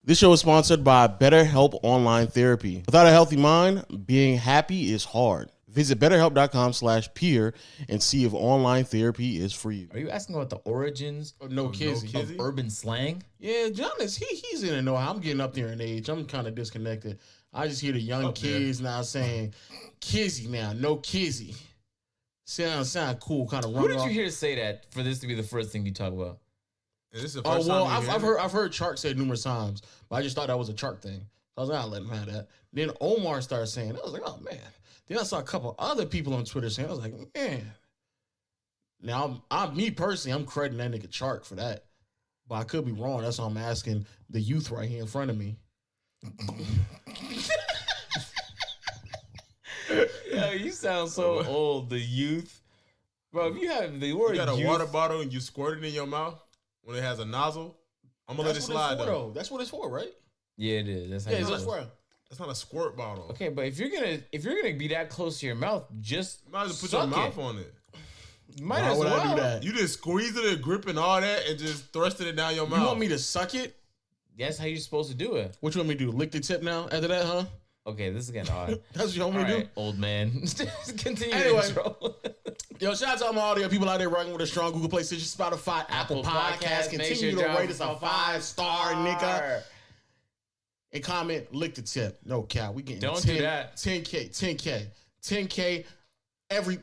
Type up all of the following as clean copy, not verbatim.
This show is sponsored by BetterHelp Online Therapy. Without a healthy mind, being happy is hard. Visit betterhelp.com/peer and see if online therapy is for you. Are you asking about the origins of urban slang? Yeah, Jonas, he's in the know. I'm getting up there in age. I'm kind of disconnected. I just hear the young kids now saying kizzy now, no kizzy. Sound cool, kind of. Who did you hear say that for this to be the first thing you talk about? Is this the first time I've heard Chark say it numerous times, but I just thought that was a Chark thing. I was like, I'll let him have that. Then Omar started saying it. I was like, oh man. Then I saw a couple other people on Twitter saying, I was like, man. Now, me personally, I'm crediting that nigga Chark for that. But I could be wrong. That's why I'm asking the youth right here in front of me. Yo, you sound so old, the youth. Bro, if you have the word you got a youth, water bottle and you squirt it in your mouth when it has a nozzle, I'm going to let it slide, though. That's what it's for, right? Yeah, it is. That's how That's not a squirt bottle. Okay, but if you're gonna be that close to your mouth, just you might as well put your mouth on it. Might as well. I do that? You just squeeze it and grip and all that and just thrusting it down your mouth. You want me to suck it? That's how you're supposed to do it. What you want me to do? Lick the tip now after that, huh? Okay, this is getting odd. That's what you want me to do? Old man. Continue anyway, the intro. Yo, shout out to all my audio people out there rocking with a strong Google Play Station, Spotify, Apple Podcasts. Continue to rate us a 5-star, nigga. And comment, lick the tip. No cap. We getting Don't do that. 10K every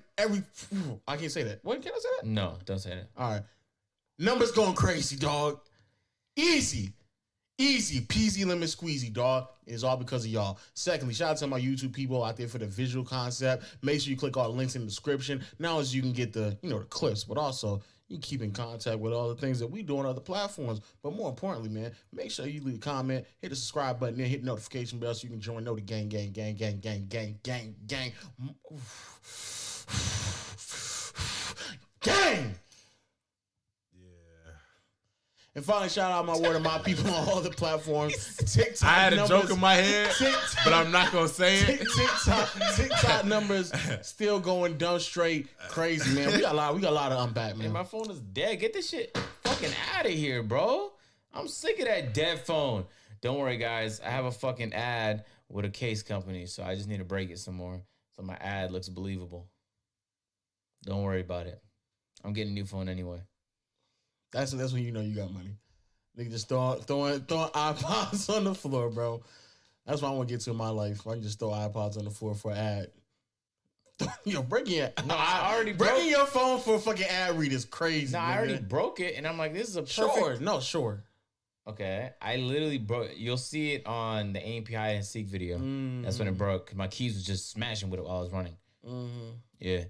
I can't say that. What, can I say that? No, don't say that. All right. Numbers going crazy, dog. Easy peasy lemon squeezy, dog. It's all because of y'all. Secondly, shout out to my YouTube people out there for the visual concept. Make sure you click all the links in the description. Not as you can get the, the clips, but also you can keep in contact with all the things that we do on other platforms. But more importantly, man, make sure you leave a comment, hit the subscribe button, then hit the notification bell so you can join the gang. Gang! And finally, shout out my word of my people on all the platforms. TikTok I had a numbers, joke in my head, but I'm not going to say it. TikTok numbers still going dumb straight crazy, man. We got a lot of unpack, man. Hey, my phone is dead. Get this shit fucking out of here, bro. I'm sick of that dead phone. Don't worry, guys. I have a fucking ad with a case company, so I just need to break it some more so my ad looks believable. Don't worry about it. I'm getting a new phone anyway. That's when you know you got money. Nigga just throwing iPods on the floor, bro. That's what I want to get to in my life. I can just throw iPods on the floor for an ad. Breaking your phone for a fucking ad read is crazy. No, nigga. I already broke it, and I'm like, this is a perfect. Sure. Okay, I literally broke. You'll see it on the AMP hide and seek video. Mm-hmm. That's when it broke. My keys was just smashing with it while I was running. Mm-hmm. Yeah.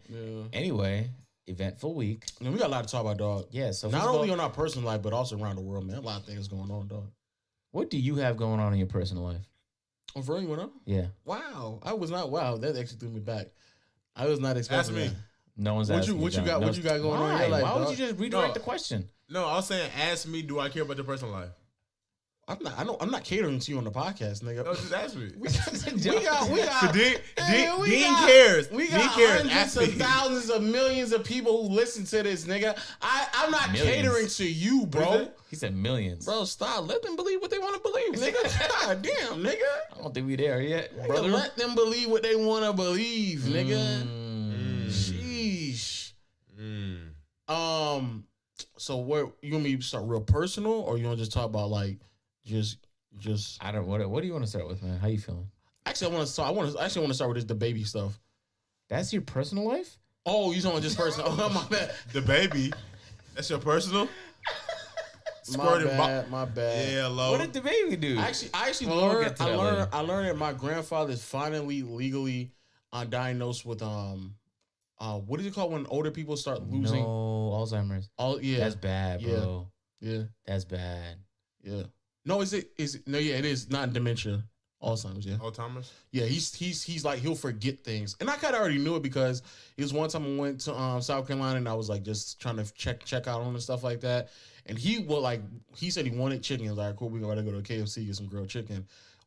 Anyway. Eventful week. And we got a lot to talk about, dog. Yeah, so not only on our personal life, but also around the world, man. A lot of things going on, dog. What do you have going on in your personal life? Oh, for real, you want to know? Yeah. Wow. I was not. Wow, that actually threw me back. I was not expecting that. No one's asking what you got going on in your life, Why dog? would you just redirect the question? No, I was saying, ask me, do I care about your personal life? I'm not catering to you on the podcast, nigga. No, just ask me. we got. Dean cares. We got hundreds of thousands of millions of people who listen to this, nigga. I'm not catering to you, bro. He said millions. Bro, stop. Let them believe what they want to believe, nigga. God damn, nigga. I don't think we there yet, brother. Let them believe what they want to believe, nigga. Sheesh. So where you want me to start real personal, or you want to just talk about like just I don't. What do you want to start with, man? How you feeling? Actually, I want to start with this DABABY stuff. That's your personal life? Oh, you talking just personal? Oh, my bad. DABABY. That's your personal? My bad. Yeah, low. What did DABABY do? I learned that my grandfather is finally legally diagnosed with what is it called when older people start losing Alzheimer's? That's bad, bro. Yeah. That's bad. Yeah. No, is it? No, yeah, it is not dementia. Alzheimer's, yeah. Alzheimer's? Yeah, he's like, he'll forget things. And I kind of already knew it because it was one time I went to South Carolina and I was like just trying to check out on him and stuff like that. And he said he wanted chicken. I was like, cool, we gotta go to KFC, get some grilled chicken.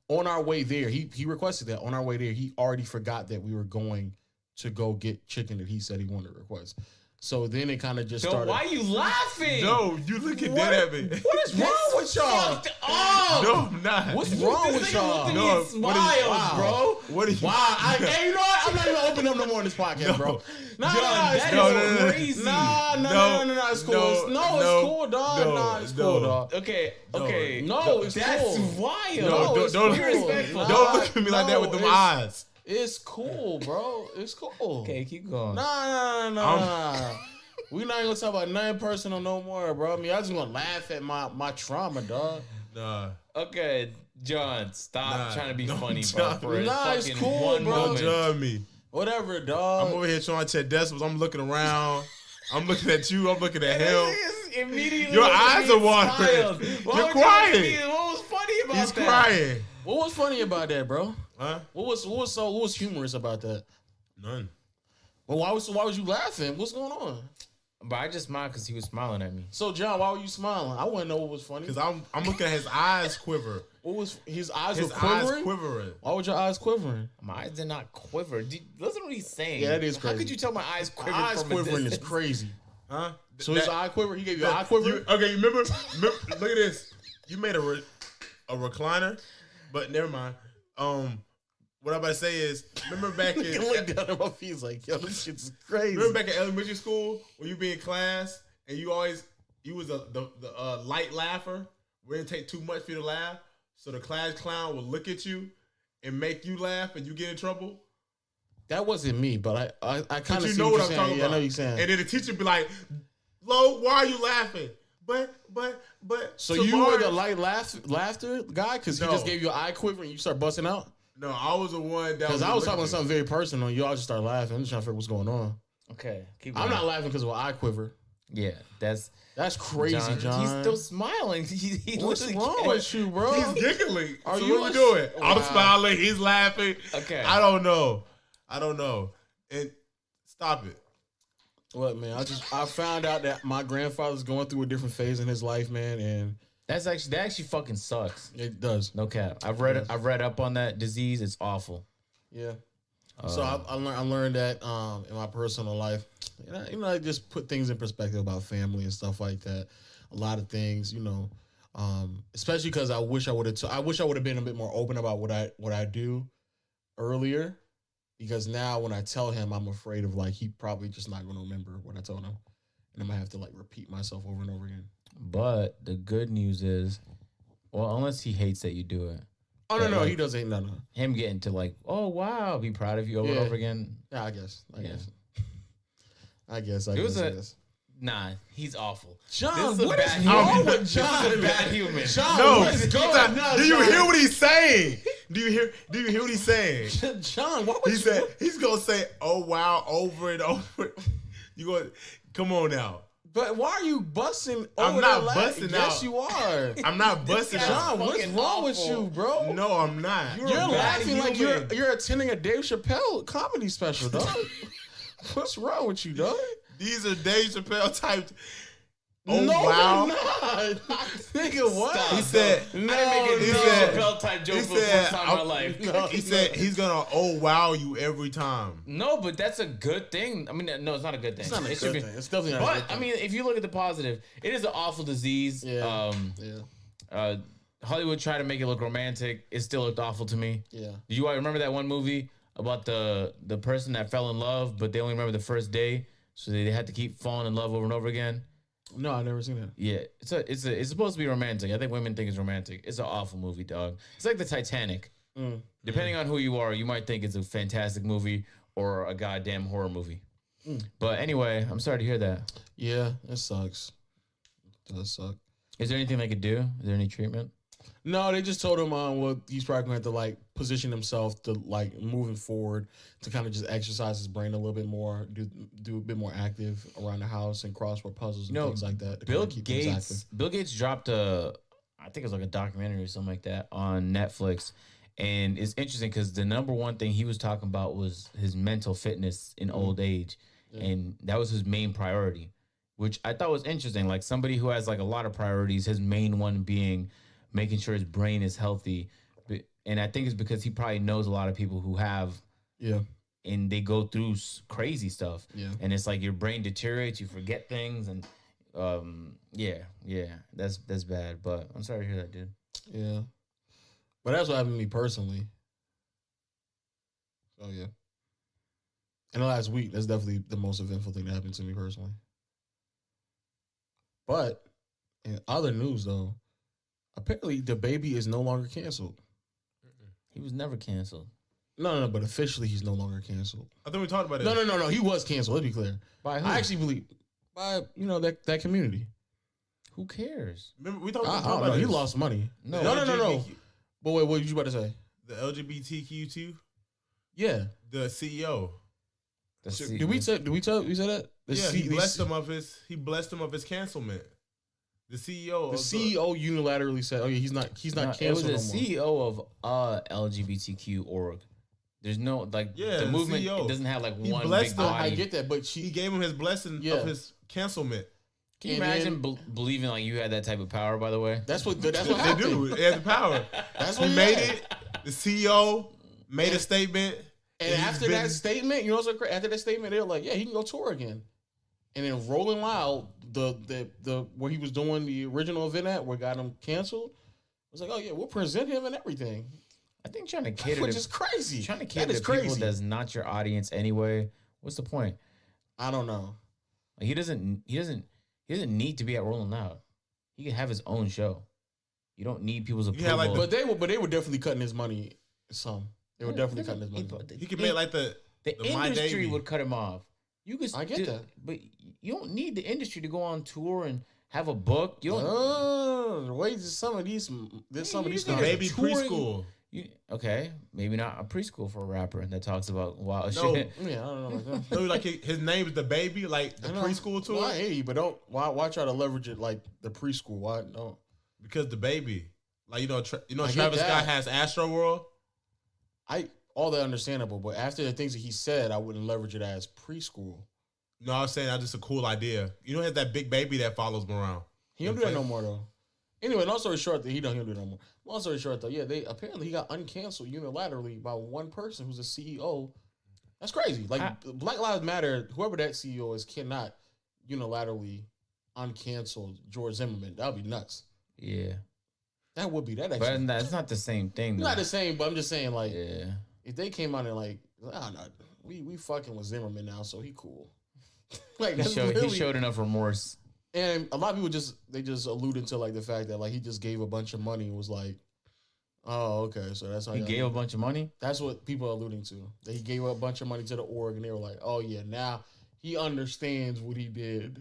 On our way there, he requested that. On our way there, he already forgot that we were going to go get chicken that he said he wanted to request. So then it kind of just started. Why are you laughing? No, you looking dead at me. What is wrong with with y'all? Fucked up. No, I'm not. What's wrong with y'all? No, Smiles, bro. What are you? Wow. Hey, you know what? I'm not even opening up no more in this podcast, bro. Nah, that is crazy. No, it's cool. It's cool, dog. It's cool, dog. Okay. No, it's That's cool. wild. No, don't be respectful. Don't look at me like that with them eyes. It's cool, bro. It's cool. Okay, keep going. Nah. We not gonna talk about nothing personal no more, bro. I mean, I just gonna laugh at my trauma, dog. Nah. Okay, John, stop trying to be funny, bro. judge For Nah, it's fucking cool, one bro. Don't moment. judge me. Whatever, dog. I'm over here trying to check decimals. I'm looking around. I'm looking at you. I'm looking at him. Immediately Your eyes are watering. You're crying. What was funny about He's that? crying. What was funny about that, bro? Huh? What was humorous about that? None. Well, why was you laughing? What's going on? But I just smiled because he was smiling at me. So, John, why were you smiling? I want to know what was funny. Because I'm looking at his eyes quiver. What was his eyes? His were quivering? eyes quivering. Why were your eyes quivering? My eyes did not quiver. Listen to what he's saying. Yeah, that is How crazy. could you tell my eyes quivering? Eyes from a quivering is distance? crazy. Huh? So his eye quiver. He gave you an eye quiver. Okay, you remember? Look at this. You made a recliner, but never mind. What I'm about to say is, remember back in Look down at my feet. He's like, yo, this shit's crazy. remember back in elementary school when you be in class and you was the light laugher. We didn't take too much for you to laugh, so the class clown would look at you and make you laugh, and you get in trouble. That wasn't me, but I kind of You see know what what you're I'm saying. talking Yeah, I about. know what you're saying. And then the teacher be like, "Lo, why are you laughing?" But. So you were the light laughter guy because he No. just gave you an eye quiver and you start busting out. No, I was the one that Because I was talking about something very personal. You all just start laughing. I'm just trying to figure what's going on. Okay, keep going. I'm not laughing because of an eye quiver. Yeah, that's crazy, John. He's still smiling. He What's literally wrong can't- with you, bro? He's giggling. Are So you what a- doing? I'm Wow. smiling. He's laughing. Okay. I don't know. And stop it. What, man? I found out that my grandfather's going through a different phase in his life, man, and that actually fucking sucks. it does. No cap. I've read up on that disease. It's awful. Yeah. So I learned that in my personal life. I just put things in perspective about family and stuff like that. A lot of things, especially because I wish I would have been a bit more open about what I do earlier. Because now when I tell him, I'm afraid of he probably just not going to remember what I told him, and I'm gonna have to repeat myself over and over again. But the good news is, well, unless he hates that you do it. Oh no, he doesn't. No. Him getting to oh wow, be proud of you over and over again. Yeah, I guess. Nah, he's awful. John, This is a what bad is human. wrong with This John? is a bad human. John, No, let's go. stop. No, Do you John. hear what he's saying? Do you hear what he's saying? John, what was He said he's gonna say, "Oh wow," over and over. You going? Come on now. But why are you busting? I'm over not that busting Yes, out. you are. I'm not busting guy's out. John, what's fucking wrong with awful. you, bro? No, I'm not. You're bad laughing like human. you're attending a Dave Chappelle comedy special, dog. What's wrong with you, dog? These are Dave Chappelle type. Oh no, wow. they're not. Nigga, what? Stop. He said. No, I didn't make a he Dave said- Chappelle type joke he for the said, first time in my life. No, He said he's gonna wow you every time. No, but that's a good thing. I mean, no, it's not a good thing. It's not a It should good be- thing. It's definitely not a But good thing. I mean, if you look at the positive, it is an awful disease. Yeah. Hollywood tried to make it look romantic. It still looked awful to me. Yeah. Do you remember that one movie about the person that fell in love, but they only remember the first day, so they had to keep falling in love over and over again? No, I never seen that. Yeah, it's supposed to be romantic. I think women think it's romantic. It's an awful movie, dog. It's like the Titanic. Depending on who you are, you might think it's a fantastic movie or a goddamn horror movie. But anyway, I'm sorry to hear that. Yeah, it sucks. It does suck. Is there anything they could do? Is there any treatment? No, they just told him he's probably going to have to position himself to moving forward to kind of just exercise his brain a little bit more, do a bit more active around the house and crossword puzzles and things like that. To Bill kinda keep things active. Bill Gates dropped I think it was like a documentary or something like that on Netflix. And it's interesting because the number one thing he was talking about was his mental fitness in old age. Yeah. And that was his main priority, which I thought was interesting. Like somebody who has a lot of priorities, his main one being making sure his brain is healthy. And I think it's because he probably knows a lot of people who have, and they go through crazy stuff. Yeah. And it's like your brain deteriorates, you forget things. And Yeah, that's bad. But I'm sorry to hear that, dude. Yeah. But that's what happened to me personally. So yeah. In the last week, that's definitely the most eventful thing that happened to me personally. But in other news, though, apparently DABABY is no longer canceled. He was never canceled. No, but officially he's no longer canceled. I think we talked about it. No. He was canceled. Let's be clear. By who? I actually believe by that community. Who cares? Remember, we I talked don't about know. this. He lost money. No. No. But wait, what were you about to say? The LGBTQ2, Yeah. the CEO. Did we say that? He blessed him of his cancelment. The CEO. The CEO unilaterally said, "Oh yeah, he's not canceled It was no the CEO of LGBTQ org. There's no the movement. CEO. It doesn't have like He one blessed big him. body. I get that, but He gave him his blessing of his cancelment. Can you And imagine believing like you had that type of power? By the way, that's what They happened. do. They have the power. That's what He he made had. it. The CEO made a statement. And after that statement, you know what's so crazy? After that statement, they were like, "Yeah, he can go tour again." And then Rolling Loud, the where he was doing the original event at, where got him canceled, was like, "Oh yeah, we'll present him and everything," I think trying to cater which to is crazy. trying to That cater is to people crazy. that's not your audience anyway. What's the point? I don't know. Like, he doesn't need to be at Rolling Loud. He can have his own show. You don't need people's approval. Yeah, like, But they were definitely cutting his money. Some they were definitely cutting his money. He could make like the My industry Davey. would cut him off. You could I get that. but you don't need the industry to go on tour and have a book. You don't. The way some of these can Baby touring- preschool. Okay, maybe not a preschool for a rapper that talks about wild No. shit. Yeah, I don't know. No, like his name is the baby, like the I know. preschool tour. Well, I hear you, but don't why try to leverage it like the preschool? Why no? Because the baby, like I get Travis that. Scott has AstroWorld. All that understandable, but after the things that he said, I wouldn't leverage it as preschool. No, I was saying that's just a cool idea. You know, he has that big baby that follows him around. He don't do that no more though. Anyway, long story short, he don't do it no more. Long story short though, yeah, they apparently he got uncanceled unilaterally by one person who's a CEO. That's crazy. Like Black Lives Matter, whoever that CEO is, cannot unilaterally uncancel George Zimmerman. That would be nuts. Yeah, That would be that. but Actually, that's not the same thing. Though. not the same. But I'm just saying, like, Yeah. if they came out and like, no, we fucking with Zimmerman now, so he cool. Like He that's showed, really, he showed enough remorse. and a lot of people just alluded to like the fact that like he just gave a bunch of money and was like, oh okay, so that's how He y'all gave do a it. bunch of money. That's what people are alluding to. That he gave a bunch of money to the org, and they were like, "Oh yeah, now he understands what he did.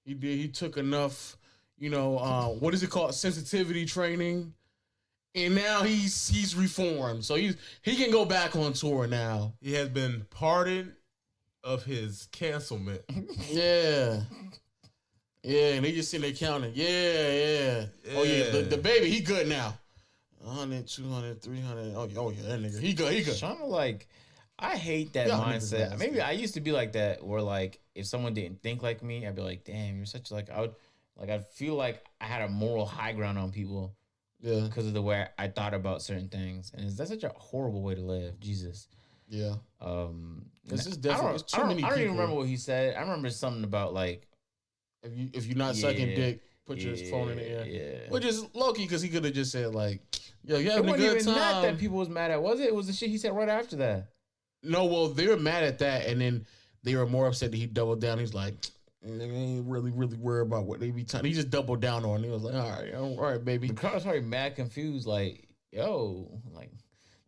He took enough, what is it called, sensitivity training, and now he's reformed. So he can go back on tour now. He has been pardoned of his cancelment. Yeah." Yeah, and they just sitting there counting. Yeah. Oh yeah, the baby, he good now. 100, 200, 300. Oh yeah, that nigga, he good. Trying to like, I hate that Yeah, niggas mindset. nasty. Maybe I used to be like that, where like if someone didn't think like me, I'd be like, damn, you're such like I feel like I had a moral high ground on people Yeah, because of the way I thought about certain things, and that's such a horrible way to live. Jesus. yeah. This is I definitely it's too many don't even people. remember what he said. I remember something about like, If you're not sucking Yeah, dick, put your phone in the air. Yeah. Which is low-key because he could have just said like, "Yo, you It having a wasn't good even that time?" that people was mad at, was it? It was the shit he said right after that. No, well, they were mad at that, and then they were more upset that he doubled down. He's like, "Nigga ain't really worried about what they be telling." He just doubled down on it. He was like, all right, baby." The crowd was probably mad confused, like, yo, like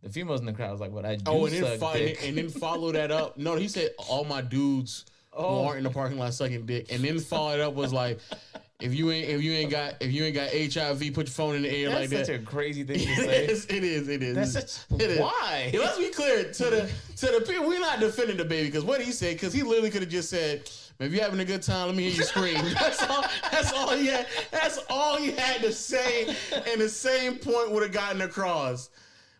the females in the crowd was like, "What I do?" Oh, and then suck dick. and then follow that up. No, he said all my dudes who aren't in the parking lot sucking dick, and then followed up was like, if you ain't got HIV, put your phone in the air That's like that. such a crazy thing to It say. is. That's such, It is. why? Yeah, let's be clear to the people. We're not defending the baby because what he said, because he literally could have just said, "If you're having a good time, let me hear you scream." That's all he had. That's all he had to say, and the same point would have gotten across.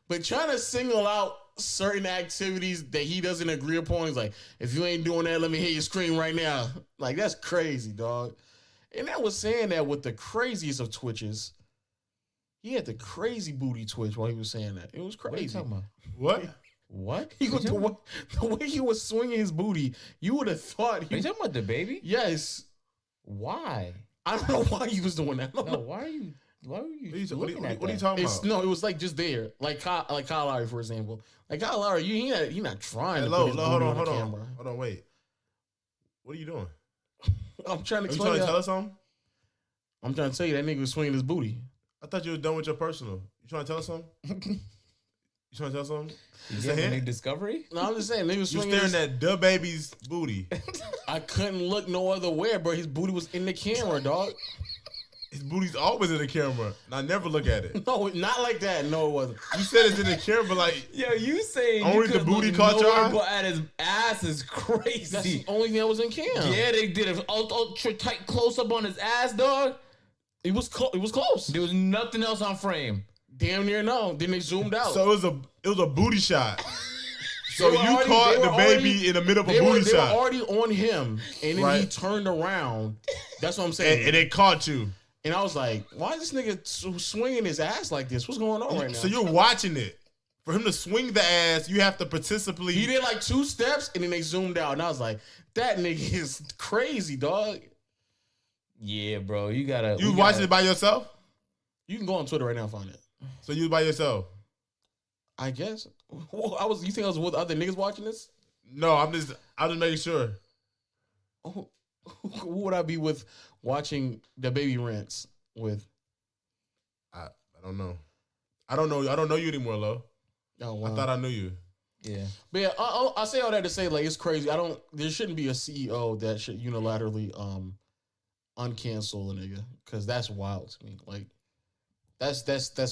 But trying to single out certain activities that he doesn't agree upon, he's like, "If you ain't doing that, let me hear you scream right now." Like, that's crazy, dog. And I was saying that with the craziest of twitches. He had the crazy booty twitch while he was saying that. It was What are you crazy. talking about? What? What? He was, the way he was swinging his booty, you would have thought Are you he. talking about the baby? Yes, Why? I don't know why he was doing that. No, why are you looking at that? What are you talking It's about? no, it was like just there, like Kyle Lowry, for example. Like Kyle Lowry, he not trying to Hello, put his hold booty on, on the camera. hold on, wait. What are you doing? I'm trying to Are you explain. trying to tell us something? I'm trying to tell you that nigga was swinging his booty. I thought you were done with your personal. You trying to tell us something? You trying to tell us something? You have a new discovery? No, I'm just saying, nigga was You swinging. staring at DABABY's booty. I couldn't look no other way, bro. His booty was in the camera, dog. His booty's always in the camera, and I never look at it. No, not like that. No, it wasn't. You said it's in the camera, like Yo, you saying Only you the couldn't booty look caught your nowhere eye? but at his ass is That's crazy. the only thing that was in cam. Yeah, they did an ultra tight close up on his ass, dog. It was close. There was nothing else on frame. Damn near no. Then they zoomed out. so. It was a booty shot. So They were you already- caught they the were baby already- in the middle of a they were booty shot, already on him, and then he Right. turned around. That's what I'm saying. and it caught you. And I was like, why is this nigga swinging his ass like this? What's going on right now? So you're watching it. For him to swing the ass, you have to participate. He did like 2 steps, and then they zoomed out, and I was like, that nigga is crazy, dog. Yeah, bro, you gotta. You watching it by yourself? You can go on Twitter right now and find it. So you was by yourself? I guess. Well, you think I was with other niggas watching this? No, I'm just making sure. Who would I be with watching the baby rants with? I don't know. I don't know you anymore, Lo. Oh, wow. I thought I knew you. Yeah. But yeah, I say all that to say, like, it's crazy. There shouldn't be a CEO that should unilaterally uncancel a nigga, because that's wild to me. Like, that's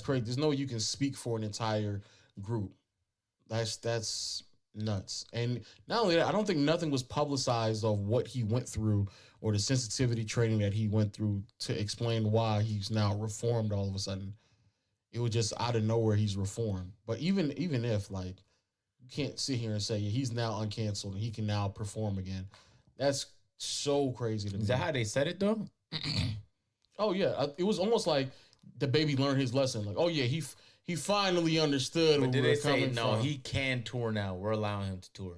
crazy. There's no way you can speak for an entire group. That's nuts. And not only that, I don't think nothing was publicized of what he went through or the sensitivity training that he went through to explain why he's now reformed all of a sudden. It was just out of nowhere he's reformed. But even if, like, you can't sit here and say he's now uncanceled and he can now perform again. That's so crazy to me. Is that how they said it though? Oh yeah, it was almost like the baby learned his lesson. Like, oh yeah, he finally understood. But where did we're they say coming no? from. He can tour now. We're allowing him to tour.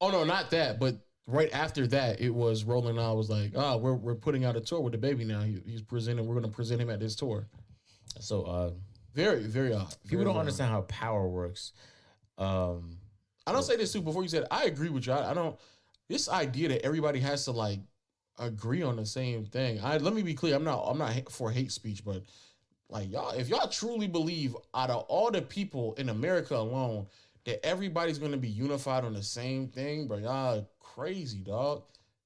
Oh no, not that. But right after that, it was Roland. I was like, we're putting out a tour with the baby now. He's presenting. We're gonna present him at this tour. So odd. Very, very odd. People Very, don't very understand how power works. I don't say this too before you said I agree with you. I don't. This idea that everybody has to like agree on the same thing. Let me be clear. I'm not for hate speech, but like y'all, if y'all truly believe out of all the people in America alone that everybody's gonna be unified on the same thing, bro, y'all crazy, dog.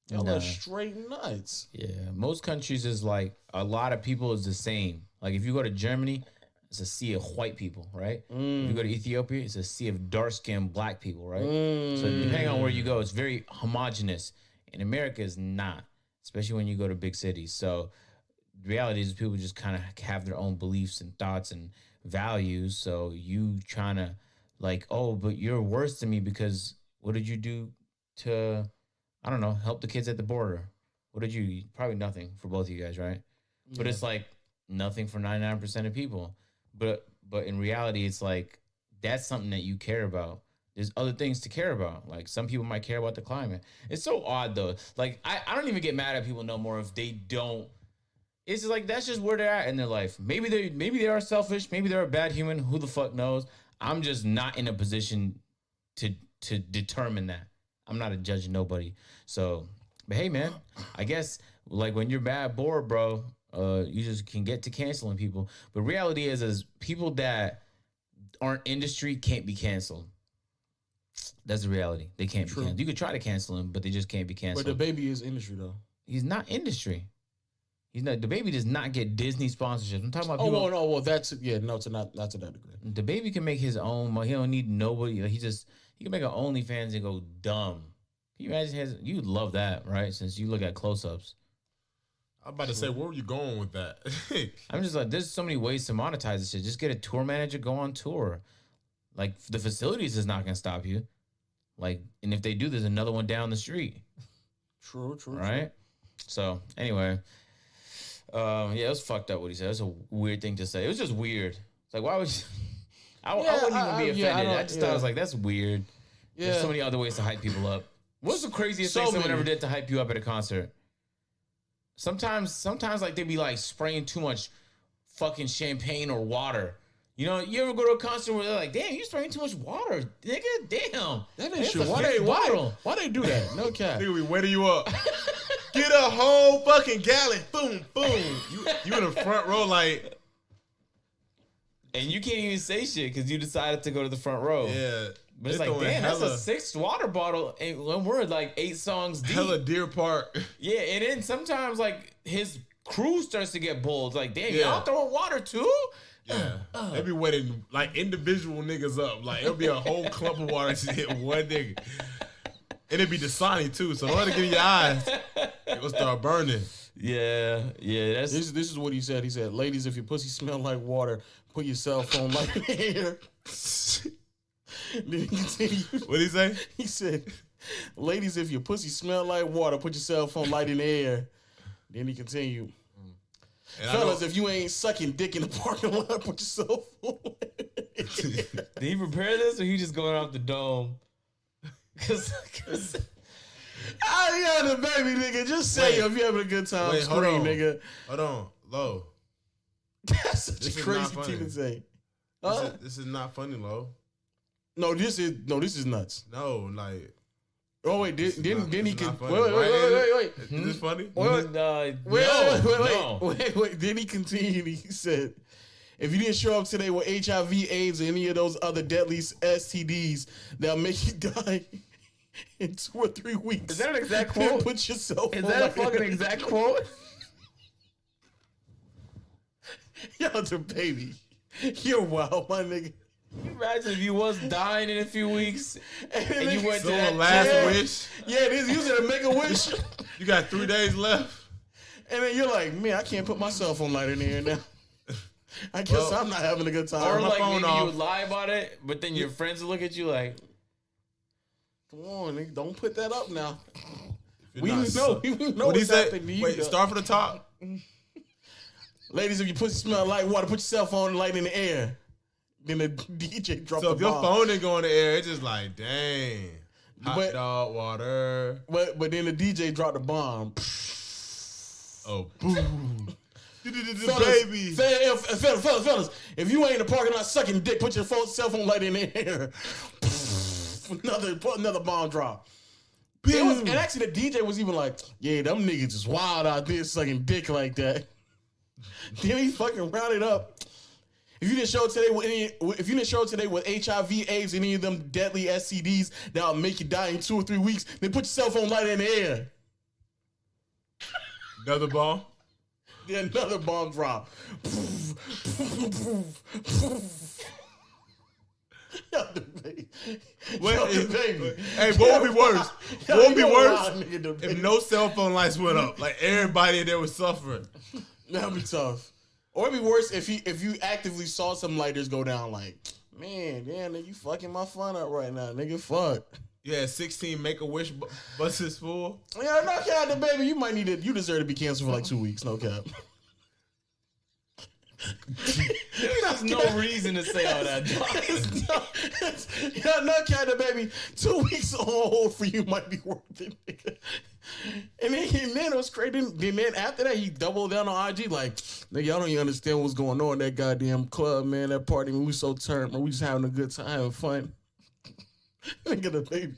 Y'all Nah. are straight nuts. Yeah, most countries is like a lot of people is the same. Like if you go to Germany, it's a sea of white people, right? If you go to Ethiopia, it's a sea of dark-skinned black people, right? So depending on where you go, it's very homogenous. In America, it's not, especially when you go to big cities. So the reality is people just kind of have their own beliefs and thoughts and values. So you trying to like, oh, but you're worse than me because what did you do to, I don't know, help the kids at the border? What did you, probably nothing for both of you guys, right? Yeah. But it's like nothing for 99% of people. But in reality, it's like, that's something that you care about. There's other things to care about. Like some people might care about the climate. It's so odd though. Like I don't even get mad at people no more if they don't. It's just like, that's just where they're at in their life. Maybe they are selfish. Maybe they're a bad human. Who the fuck knows? I'm just not in a position to determine that. I'm not a judge of nobody. So, but hey man, I guess like when you're mad bored, bro, you just can get to canceling people. But reality is people that aren't industry can't be canceled. That's the reality. They can't be canceled. You could try to cancel him, but they just can't be canceled. But the baby is industry though. He's not industry. He's not. The baby does not get Disney sponsorships. I'm talking about people. Well, that's not to that degree. The baby can make his own money. He don't need nobody. He can make an OnlyFans and go dumb. Can you imagine you would love that, right? Since you look at close-ups. I'm about to say, where were you going with that? I'm just like, there's so many ways to monetize this shit. Just get a tour manager, go on tour. Like the facilities is not gonna stop you. Like, and if they do, there's another one down the street. True. Right? So anyway. Yeah, it was fucked up what he said. It was a weird thing to say. It was just weird. It's like, why would you... I wouldn't even be offended. I just thought it was like, that's weird. Yeah. There's so many other ways to hype people up. What's the craziest thing someone ever did to hype you up at a concert? sometimes like they be like spraying too much fucking champagne or water. You know, you ever go to a concert where they're like, damn, you spraying too much water, nigga? Damn. That ain't true. Why they do that? No cap. Nigga, we wetting you up. Get a whole fucking gallon. Boom, boom. You in the front row like. And you can't even say shit because you decided to go to the front row. Yeah. But it's like, damn, that's a 6 water bottle. And when we're like 8 songs deep. Hella Deer Park. Yeah, and then sometimes like his crew starts to get bold. Like, damn, y'all throwing water too? Yeah. They be wetting like individual niggas up. Like, it'll be a whole clump of water to hit one nigga. And it'd be Dasani too, so don't let it get in your eyes. It'll start burning. Yeah. That's This is what he said. He said, ladies, if your pussy smell like water, put your cell phone light in the air. Then he continued. What'd he say? He said, ladies, if your pussy smell like water, put your cell phone light in the air. Then he continued. And fellas, if you ain't sucking dick in the parking lot, put your cell phone light in the air. Did he prepare this or he just going off the dome? Cause I got the baby, nigga. Just say if you're having a good time, scream, nigga. Hold on, Lo. That's such a crazy thing to say. This is not funny, Lo. No, this is nuts. No, like. Oh wait, didn't he? Wait. Is this funny? Wait. Then he continued. He said, "If you didn't show up today with HIV, AIDS, or any of those other deadly STDs that'll make you die in 2 or 3 weeks, is that an exact quote? Put yourself. Is that a fucking exact quote? Yo, the baby, you're wild, my nigga." Can you imagine if you was dying in a few weeks and you went to that last wish? Yeah, it is usually to make a wish. You got 3 days left. And then you're like, man, I can't put my cell phone light in here now. I guess I'm not having a good time. Or like maybe you would lie about it, but then your friends will look at you like, come on, nigga, don't put that up now. We know what's happening to you. Wait, start from the top. Ladies, if your pussy smell like water, put your cell phone light in the air. Then the DJ dropped the bomb. So if your phone didn't go in the air, it's just like, dang. Hot dog water. But then the DJ dropped the bomb. Oh, boom. Baby. Fellas, if you ain't in the parking lot sucking dick, put your cell phone light in the air. Another bomb drop. And actually, the DJ was even like, yeah, them niggas is wild out there sucking dick like that. Then he fucking rounded up. If you didn't show today with HIV, AIDS, any of them deadly STDs that'll make you die in 2 or 3 weeks, then put your cell phone light in the air. Another bomb? Yeah, another bomb drop. Baby. Hey, what would be worse? What would be worse if no cell phone lights went up? Like everybody there was suffering. That'd be tough. Or it'd be worse if you actively saw some lighters go down. Like, man, damn, nigga, you fucking my fun up right now, nigga. Fuck. Yeah, 16 Make-A-Wish buses full. Yeah, no cap, the baby. You might need it. You deserve to be canceled for like 2 weeks. No cap. There's no reason to say all that. No cap, the baby. 2 weeks on hold for you might be worth it, nigga. And then it was crazy. Then after that, he doubled down on IG like, nigga, y'all don't even understand what's going on in that goddamn club, man. That party, man, we so turned, man. We just having a good time, having fun. Nigga, the baby.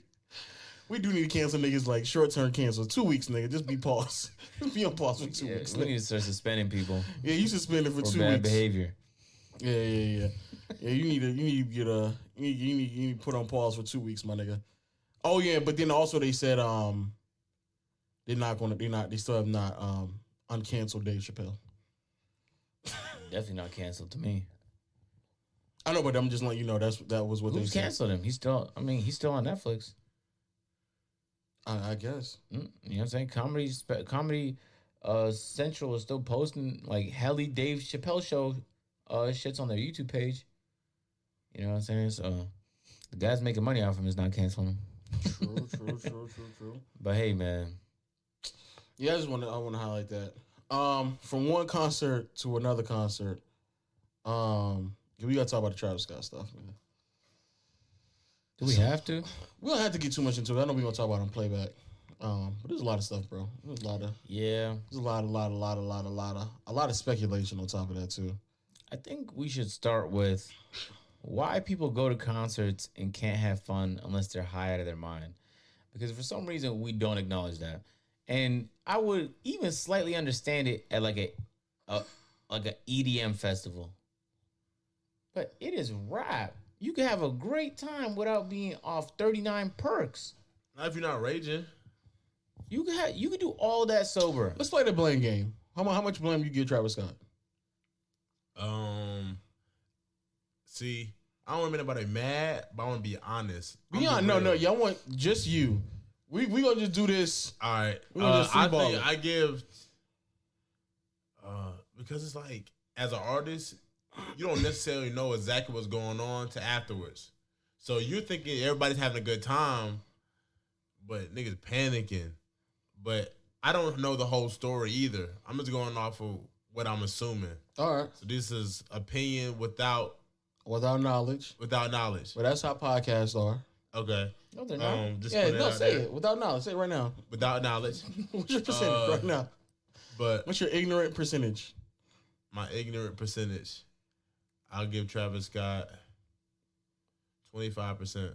We do need to cancel niggas like short-term cancel. 2 weeks, nigga. Just be paused. Be on pause for 2 weeks. We need to start suspending people. Yeah, you suspend it for 2 weeks. Bad behavior. Yeah. Yeah, you need to get you need to put on pause for 2 weeks, my nigga. Oh yeah, but then also they said they still have not uncanceled Dave Chappelle. Definitely not canceled to me. I know, but I'm just letting you know that was what they said. Canceled him? He's still on Netflix. I guess. You know what I'm saying? Comedy Central is still posting like Helly Dave Chappelle show shits on their YouTube page. You know what I'm saying? So the guy's making money off him is not canceling him. True. But hey, man. Yeah, I want to highlight that. From one concert to another concert. We gotta talk about the Travis Scott stuff, man. Do we have to? We don't have to get too much into it. I know we're gonna talk about it on playback. But there's a lot of stuff, bro. There's a lot of speculation on top of that too. I think we should start with why people go to concerts and can't have fun unless they're high out of their mind. Because for some reason we don't acknowledge that. And I would even slightly understand it at like a EDM festival. But it is rap. You can have a great time without being off 39 perks. Not if you're not raging. You can do all that sober. Let's play the blame game. How much blame you give Travis Scott? See, I don't want to make anybody mad, but I want to be honest. No, y'all want just you. We gonna just do this. All right. We gonna just I freeball think it. I give because it's like as an artist, you don't necessarily know exactly what's going on to afterwards. So you're thinking everybody's having a good time, but niggas panicking. But I don't know the whole story either. I'm just going off of what I'm assuming. All right. So this is opinion without knowledge. Without knowledge. But that's how podcasts are. Okay. No, they're not. Just Yeah, put it no, out say there. it. Without knowledge. Say it right now. Without knowledge. What's your percentage right now? But what's your ignorant percentage? My ignorant percentage, I'll give Travis Scott 25%.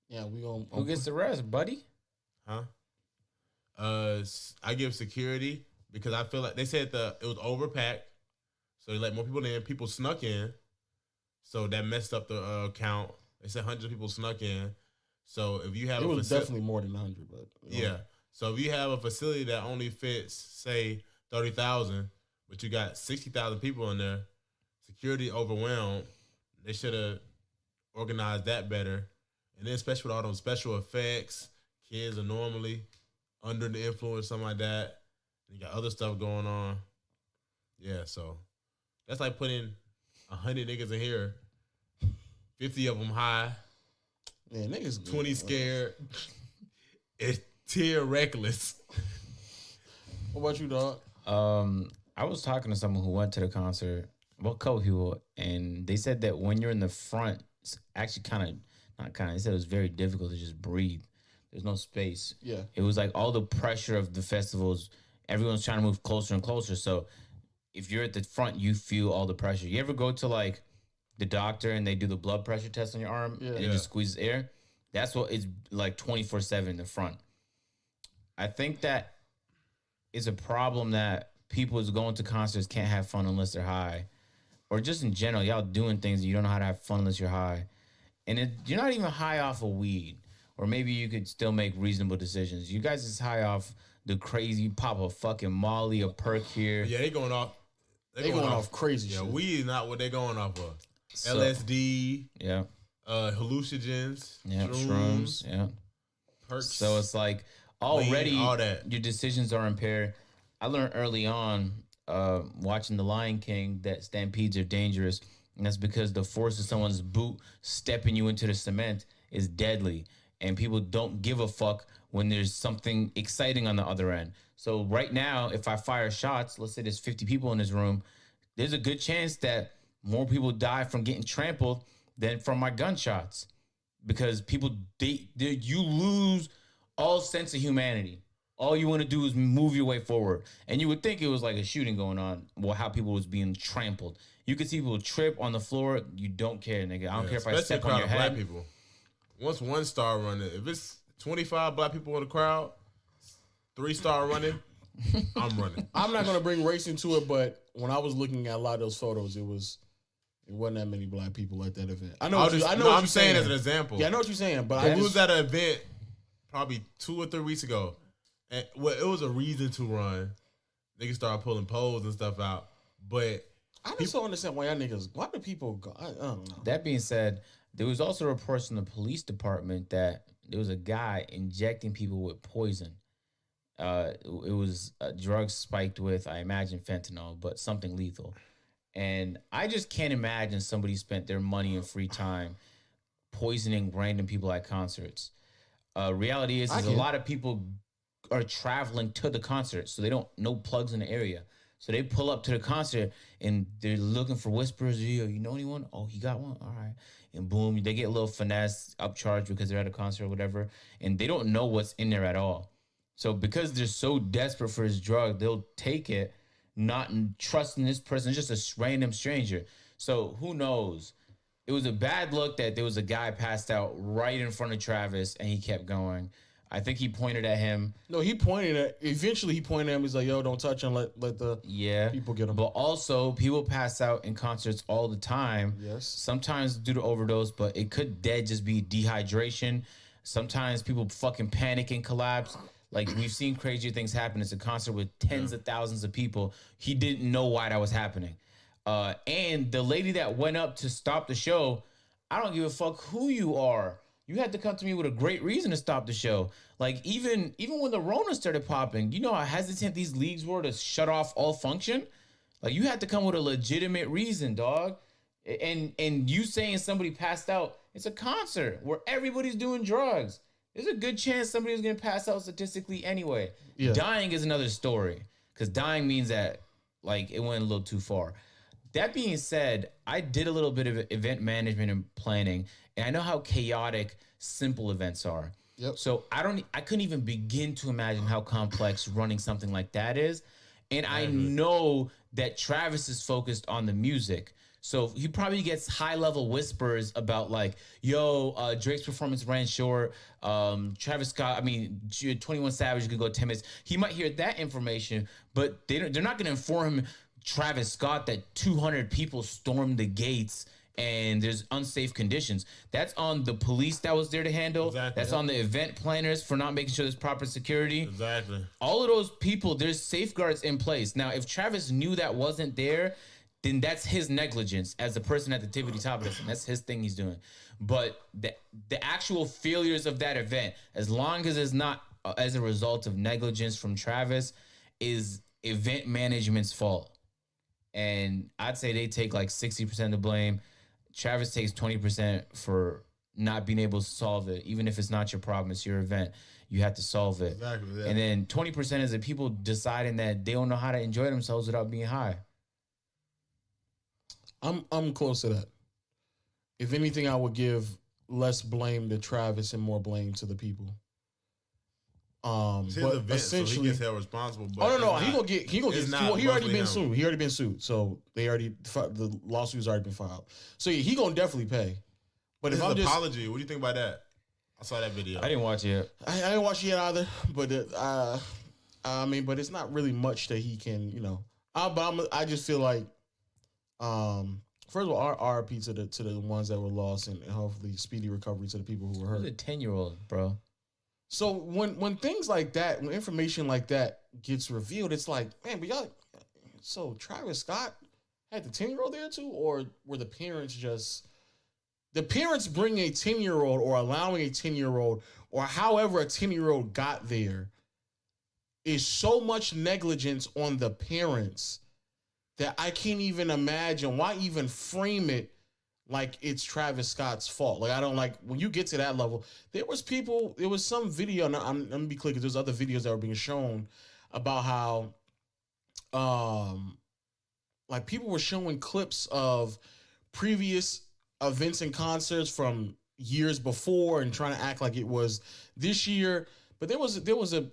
Yeah, we gonna. Who gets the rest, buddy? Huh? I give security because I feel like they said it was overpacked, so they let more people in. People snuck in, so that messed up the count. They said hundreds of people snuck in. So if you have, it was definitely more than 100, but yeah. So if you have a facility that only fits, say, 30,000, but you got 60,000 people in there, security overwhelmed. They should have organized that better. And then especially with all those special effects, kids are normally under the influence, something like that. You got other stuff going on. Yeah, so that's like putting 100 niggas in here, 50 of them high, yeah, niggas 20 scared, and 10 reckless. What about you, dog? I was talking to someone who went to the concert, well, couple people, and they said that when you're in the front, it's actually they said it was very difficult to just breathe. There's no space. Yeah. It was like all the pressure of the festivals, everyone's trying to move closer and closer. So if you're at the front, you feel all the pressure. You ever go to like the doctor and they do the blood pressure test on your arm and it just squeezes air? That's what it's like 24/7 in the front. I think that is a problem that people who's going to concerts can't have fun unless they're high. Or just in general, y'all doing things that you don't know how to have fun unless you're high. And you're not even high off of weed. Or maybe you could still make reasonable decisions. You guys is high off the crazy pop a fucking Molly, a perk here. Yeah, they going off. They going off crazy shit. Yeah, weed is not what they going off of. So, LSD. Yeah. Hallucinogens. Yeah. Shrooms. Yeah. Perks. So it's like already all that. Your decisions are impaired. I learned early on watching The Lion King that stampedes are dangerous. And that's because the force of someone's boot stepping you into the cement is deadly. And people don't give a fuck when there's something exciting on the other end. So right now, if I fire shots, let's say there's 50 people in this room, there's a good chance that more people die from getting trampled than from my gunshots. Because people, you lose all sense of humanity. All you want to do is move your way forward. And you would think it was like a shooting going on, well, how people was being trampled. You could see people trip on the floor. You don't care, nigga. I don't care if I step on your head. Black people. Once one star running, if it's 25 black people in the crowd, 3 star running, I'm running. I'm not gonna bring race into it, but when I was looking at a lot of those photos, it wasn't that many black people at that event. I know. I'm saying as an example. Yeah, I know what you're saying, but I was at an event probably 2 or 3 weeks ago, and it was a reason to run. Niggas started pulling poles and stuff out, but I just don't understand why do people go? I don't know. That being said, there was also reports from the police department that there was a guy injecting people with poison. It was drugs spiked with, I imagine, fentanyl, but something lethal. And I just can't imagine somebody spent their money and free time poisoning random people at concerts. Reality is a lot of people are traveling to the concert, so they don't no plugs in the area. So they pull up to the concert and they're looking for whispers. Yo, you know anyone? Oh, he got one? All right. And boom, they get a little finesse upcharge because they're at a concert or whatever. And they don't know what's in there at all. So because they're so desperate for his drug, they'll take it, not trusting this person, just a random stranger. So who knows? It was a bad look that there was a guy passed out right in front of Travis and he kept going. I think he pointed at him. No, eventually he pointed at him. He's like, yo, don't touch him. Let the people get him. But also, people pass out in concerts all the time. Yes. Sometimes due to overdose, but it could just be dehydration. Sometimes people fucking panic and collapse. Like, we've seen crazy things happen. It's a concert with tens of thousands of people. He didn't know why that was happening. And the lady that went up to stop the show, I don't give a fuck who you are. You had to come to me with a great reason to stop the show. Like, even when the Rona started popping, you know how hesitant these leagues were to shut off all function? Like, you had to come with a legitimate reason, dog. And you saying somebody passed out, it's a concert where everybody's doing drugs. There's a good chance somebody's going to pass out statistically anyway. Yeah. Dying is another story, because dying means that, like, it went a little too far. That being said, I did a little bit of event management and planning, and I know how chaotic simple events are. Yep. So I couldn't even begin to imagine how complex running something like that is. And I know that Travis is focused on the music. So he probably gets high-level whispers about, like, yo, Drake's performance ran short. Travis Scott, 21 Savage could go 10 minutes. He might hear that information, but they're not going to inform him, Travis Scott, that 200 people stormed the gates and there's unsafe conditions. That's on the police that was there to handle. Exactly. That's on the event planners for not making sure there's proper security. Exactly. All of those people, there's safeguards in place. Now, if Travis knew that wasn't there, then that's his negligence as the person at the tippity top of this, and that's his thing he's doing. But the actual failures of that event, as long as it's not as a result of negligence from Travis, is event management's fault. And I'd say they take like 60% of the blame. Travis takes 20% for not being able to solve it. Even if it's not your problem, it's your event. You have to solve it. Exactly. Yeah. And then 20% is the people deciding that they don't know how to enjoy themselves without being high. I'm close to that. If anything, I would give less blame to Travis and more blame to the people. But event, essentially, so he gets held responsible. But he already been sued. He already been sued. So the lawsuit's already been filed. So yeah, he gonna definitely pay. But if I'm just apology, what do you think about that? I saw that video. I didn't watch it yet. I didn't watch it yet either. But but it's not really much that he can, I just feel like, first of all, RIP to the ones that were lost, and hopefully speedy recovery to the people who were hurt. He's a 10-year-old, bro. So when things like that, when information like that gets revealed, it's like, man, but y'all. So Travis Scott had the 10-year-old there too, or were the parents bring a 10-year-old or allowing a 10-year-old or however a 10-year-old got there is so much negligence on the parents that I can't even imagine. Why even frame it like it's Travis Scott's fault? Like, I don't like when you get to that level. There was some video. Now, I'm gonna be clear because there's other videos that were being shown about how, like people were showing clips of previous events and concerts from years before and trying to act like it was this year. But there was a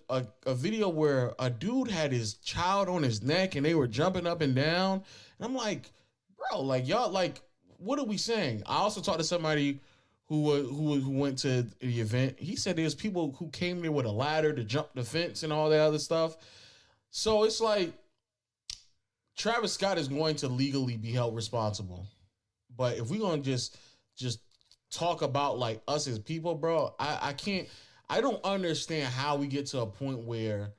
video where a dude had his child on his neck and they were jumping up and down. And I'm like, bro, like y'all, like, what are we saying? I also talked to somebody who went to the event. He said there's people who came there with a ladder to jump the fence and all that other stuff. So it's like Travis Scott is going to legally be held responsible. But if we're gonna just talk about like us as people, bro, I don't understand how we get to a point where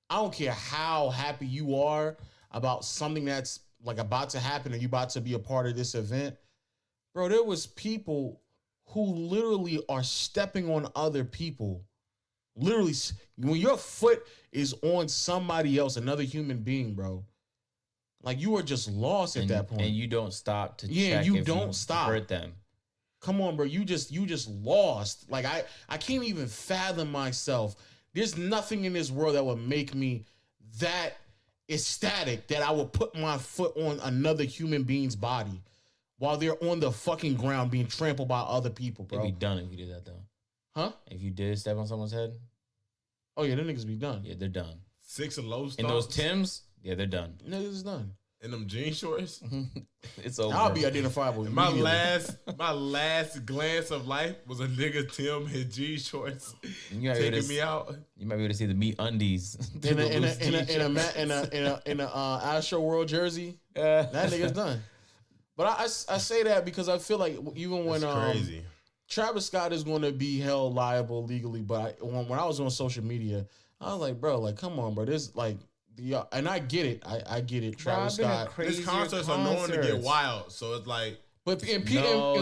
I don't care how happy you are about something that's like about to happen and you about to be a part of this event. Bro, there was people who literally are stepping on other people. Literally, when your foot is on somebody else, another human being, bro, like you are just lost at that point. And you don't stop to check if don't you stop. hurt them. Come on, bro. You just lost. Like I can't even fathom myself. There's nothing in this world that would make me that ecstatic that I would put my foot on another human being's body while they're on the fucking ground being trampled by other people, bro. It'd be done if you did that, though. Huh? If you did step on someone's head? Oh, yeah, them niggas be done. Yeah, they're done. 6 of low stomps. In those Timbs? Yeah, they're done. Niggas is done. In them jean shorts. It's over. I'll be identifiable. My last glance of life was a nigga Tim in jean shorts taking me out. You might be able to see the meat undies. In a ASTROWORLD jersey, that nigga's done. But I say that because I feel like even when crazy. Travis Scott is going to be held liable legally, but when I was on social media, I was like, bro, like, come on, bro. This like and I get it. I get it. Travis Scott. His concerts are known to get wild, so it's like. But and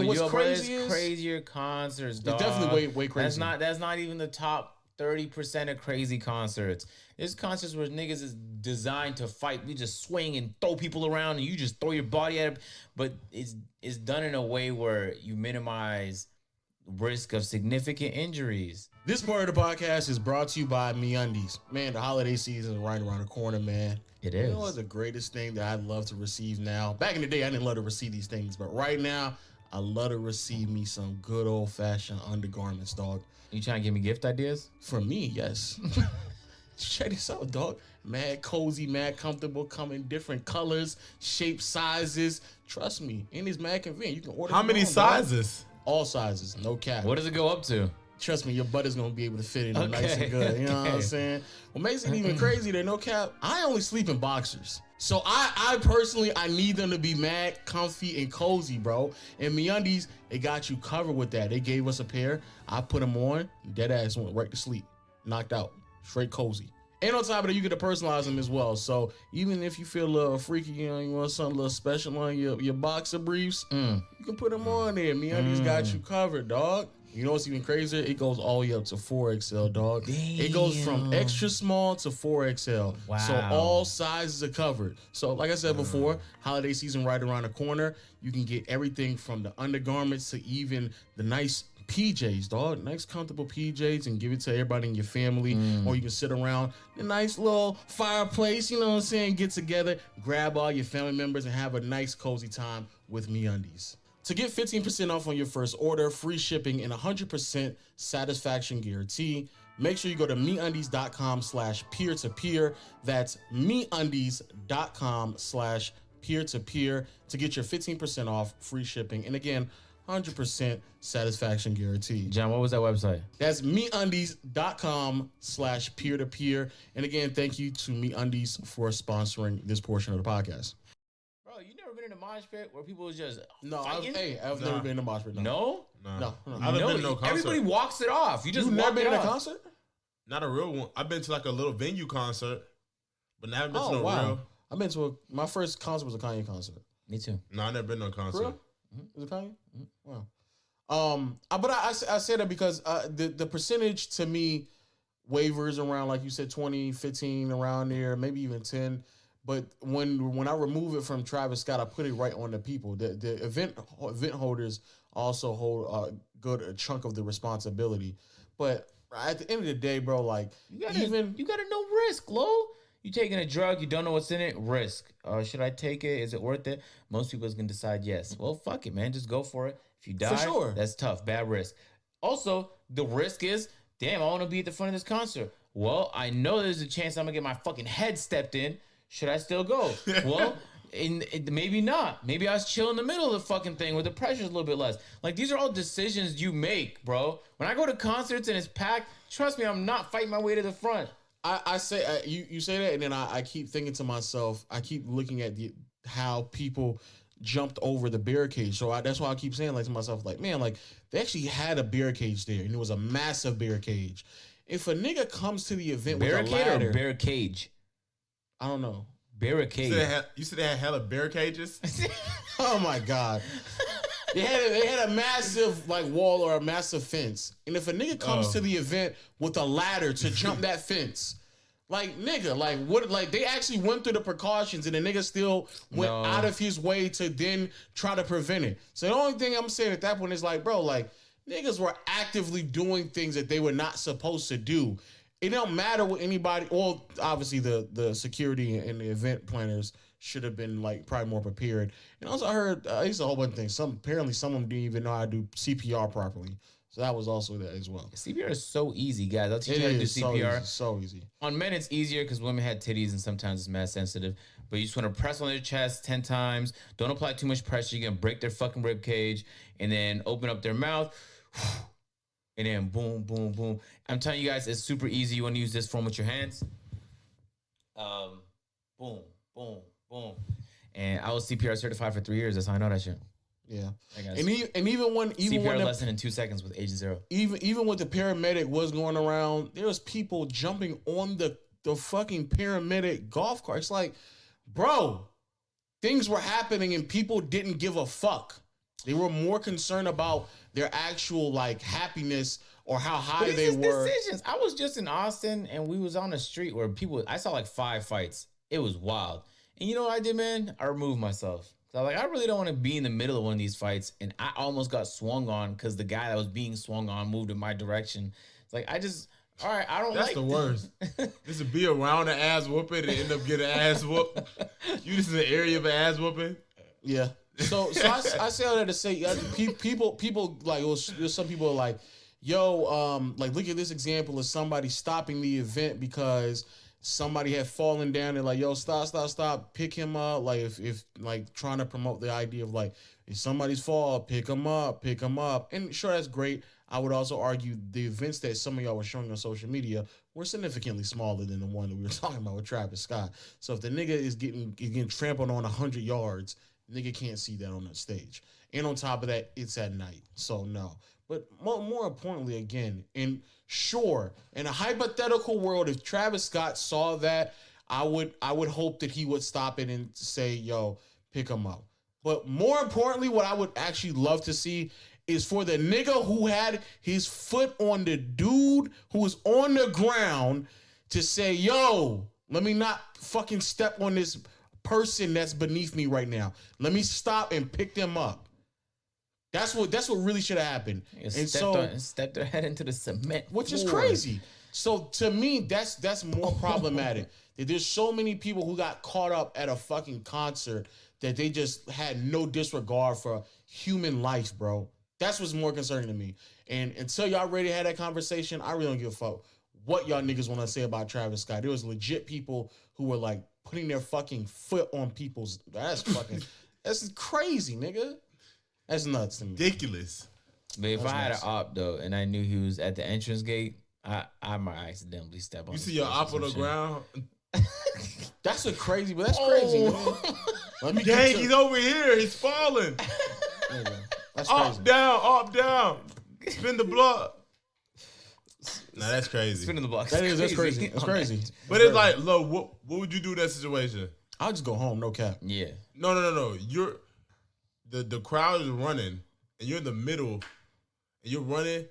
what's crazy is crazier concerts. Dog. It's definitely way crazy. That's not even the top 30% of crazy concerts. There's concerts where niggas is designed to fight. You just swing and throw people around, and you just throw your body at it. But it's done in a way where you minimize risk of significant injuries. This part of the podcast is brought to you by MeUndies. Man, the holiday season is right around the corner, man. It is. You know what's the greatest thing that I'd love to receive now? Back in the day, I didn't love to receive these things, but right now, I love to receive me some good old-fashioned undergarments, dog. You trying to give me gift ideas? For me, yes. Check this out, dog. Mad cozy, mad comfortable, come in different colors, shapes, sizes. Trust me, and it's mad convenient. You can order. How many sizes? Dog. All sizes, no cap. What does it go up to? Trust me, your butt is gonna be able to fit in nice and good. You know what I'm saying? What makes it even crazier, no cap, I only sleep in boxers. So I personally, I need them to be mad, comfy, and cozy, bro. And MeUndies, they got you covered with that. They gave us a pair. I put them on. Dead ass went right to sleep. Knocked out. Straight cozy. And on top of that, you get to personalize them as well. So even if you feel a little freaky, you know, you want something a little special on your boxer briefs, you can put them on there. MeUndies got you covered, dog. You know what's even crazier? It goes all the way up to 4XL, dog. Damn. It goes from extra small to 4XL. Wow. So all sizes are covered. So like I said before, holiday season right around the corner. You can get everything from the undergarments to even the nice PJs, dog. Nice comfortable PJs, and give it to everybody in your family. Or you can sit around a nice little fireplace, you know what I'm saying? Get together, grab all your family members, and have a nice cozy time with MeUndies. To get 15% off on your first order, free shipping, and 100% satisfaction guarantee, make sure you go to MeUndies.com/peer-to-peer. That's MeUndies.com/peer-to-peer to get your 15% off, free shipping, and again, 100% satisfaction guarantee. John, what was that website? That's MeUndies.com/peer-to-peer. And again, thank you to MeUndies for sponsoring this portion of the podcast. Bro, you never been in a mosh pit where people was just I've never been in a mosh pit. No? No. I've never been to no concert. Everybody walks it off. You just You've walk never been it in a off. concert? Not a real one. I've been to like a little venue concert, but I haven't been to no real. I've been to my first concert was a Kanye concert. Me too. No, I've never been to a concert. For real? Was it Kanye? Wow. But I say that because the percentage to me wavers around, like you said, 20, 15, around there, maybe even 10. But when I remove it from Travis Scott, I put it right on the people. The event holders also hold a good chunk of the responsibility. But at the end of the day, bro, like you gotta know risk, Lo. You taking a drug, you don't know what's in it, risk. Should I take it? Is it worth it? Most people is gonna decide yes. Well, fuck it, man. Just go for it. If you die, for sure. That's tough. Bad risk. Also, the risk is, damn, I want to be at the front of this concert. Well, I know there's a chance I'm gonna get my fucking head stepped in. Should I still go? Well, maybe not. Maybe I was chill in the middle of the fucking thing where the pressure's a little bit less. Like, these are all decisions you make, bro. When I go to concerts and it's packed, trust me, I'm not fighting my way to the front. I say you say that, and then I keep thinking to myself, I keep looking at how people jumped over the barricade. So that's why I keep saying, like, to myself, like, man, like, they actually had a barricade there, and it was a massive barricade. If a nigga comes to the event barricade with a ladder, or barricade? I don't know. Barricade. You said they had hella barricades? Oh my God. They had a massive like wall or a massive fence. And if a nigga comes to the event with a ladder to jump that fence, like nigga, like what, like they actually went through the precautions and the nigga still went out of his way to then try to prevent it. So the only thing I'm saying at that point is like, bro, like niggas were actively doing things that they were not supposed to do. it don't matter what anybody. Well, obviously the security and the event planners should have been like probably more prepared. And also I heard it's a whole bunch of things. Apparently some of them didn't even know how to do CPR properly. So that was also that as well. CPR is so easy, guys. I'll teach you how to do CPR. So easy. On men, it's easier because women had titties and sometimes it's mad sensitive. But you just want to press on their chest 10 times. Don't apply too much pressure. You're going to break their fucking rib cage. And then open up their mouth. And then boom, boom, boom. I'm telling you guys, it's super easy. You want to use this form with your hands. Boom, boom, boom. And I was CPR certified for 3 years. That's how I know that shit. Yeah, and even when CPR lesson in 2 seconds with Agent Zero. Even when the paramedic was going around, there was people jumping on the fucking paramedic golf cart. It's like, bro, things were happening and people didn't give a fuck. They were more concerned about their actual like happiness or how high they were. Decisions. I was just in Austin and we was on the street where I saw like 5 fights. It was wild. And you know what I did, man? I removed myself. So I was like, I really don't want to be in the middle of one of these fights. And I almost got swung on because the guy that was being swung on moved in my direction. It's like, all right, I don't That's like the worst. Just to be around the ass whooping and end up getting ass whooped. You just in the area of an ass whooping? Yeah. So I say all that to say, people like, there's some people are like, yo, like look at this example of somebody stopping the event because somebody had fallen down and like, yo, stop, pick him up. Like if like trying to promote the idea of like, if somebody's fall, pick him up. And sure, that's great. I would also argue the events that some of y'all were showing on social media were significantly smaller than the one that we were talking about with Travis Scott. So if the nigga is getting trampled on 100 yards, nigga can't see that on the stage. And on top of that, it's at night. So no. But more importantly, again, and sure, in a hypothetical world, if Travis Scott saw that, I would hope that he would stop it and say, yo, pick him up. But more importantly, what I would actually love to see is for the nigga who had his foot on the dude who was on the ground to say, yo, let me not fucking step on this person that's beneath me right now. Let me stop and pick them up. That's what really should have happened. And stepped their head into the cement, which is crazy. So to me, that's more problematic. That there's so many people who got caught up at a fucking concert that they just had no disregard for human life, bro. That's what's more concerning to me. And until y'all already had that conversation, I really don't give a fuck what y'all niggas want to say about Travis Scott. There was legit people who were like putting their fucking foot on people's. That's crazy, nigga. That's nuts to me. Ridiculous. But if I had an op though, and I knew he was at the entrance gate, I might accidentally step on. You see your op on the ground. That's crazy, but that's crazy. Man. Let me dang, he's over here. He's falling. That's crazy. Up, down. Spin the block. Nah, that's crazy. Spinning the block. That's crazy. That's crazy. But it's like, look, what would you do in that situation? I'll just go home, no cap. Yeah. No. You're the crowd is running, and you're in the middle, and you're running,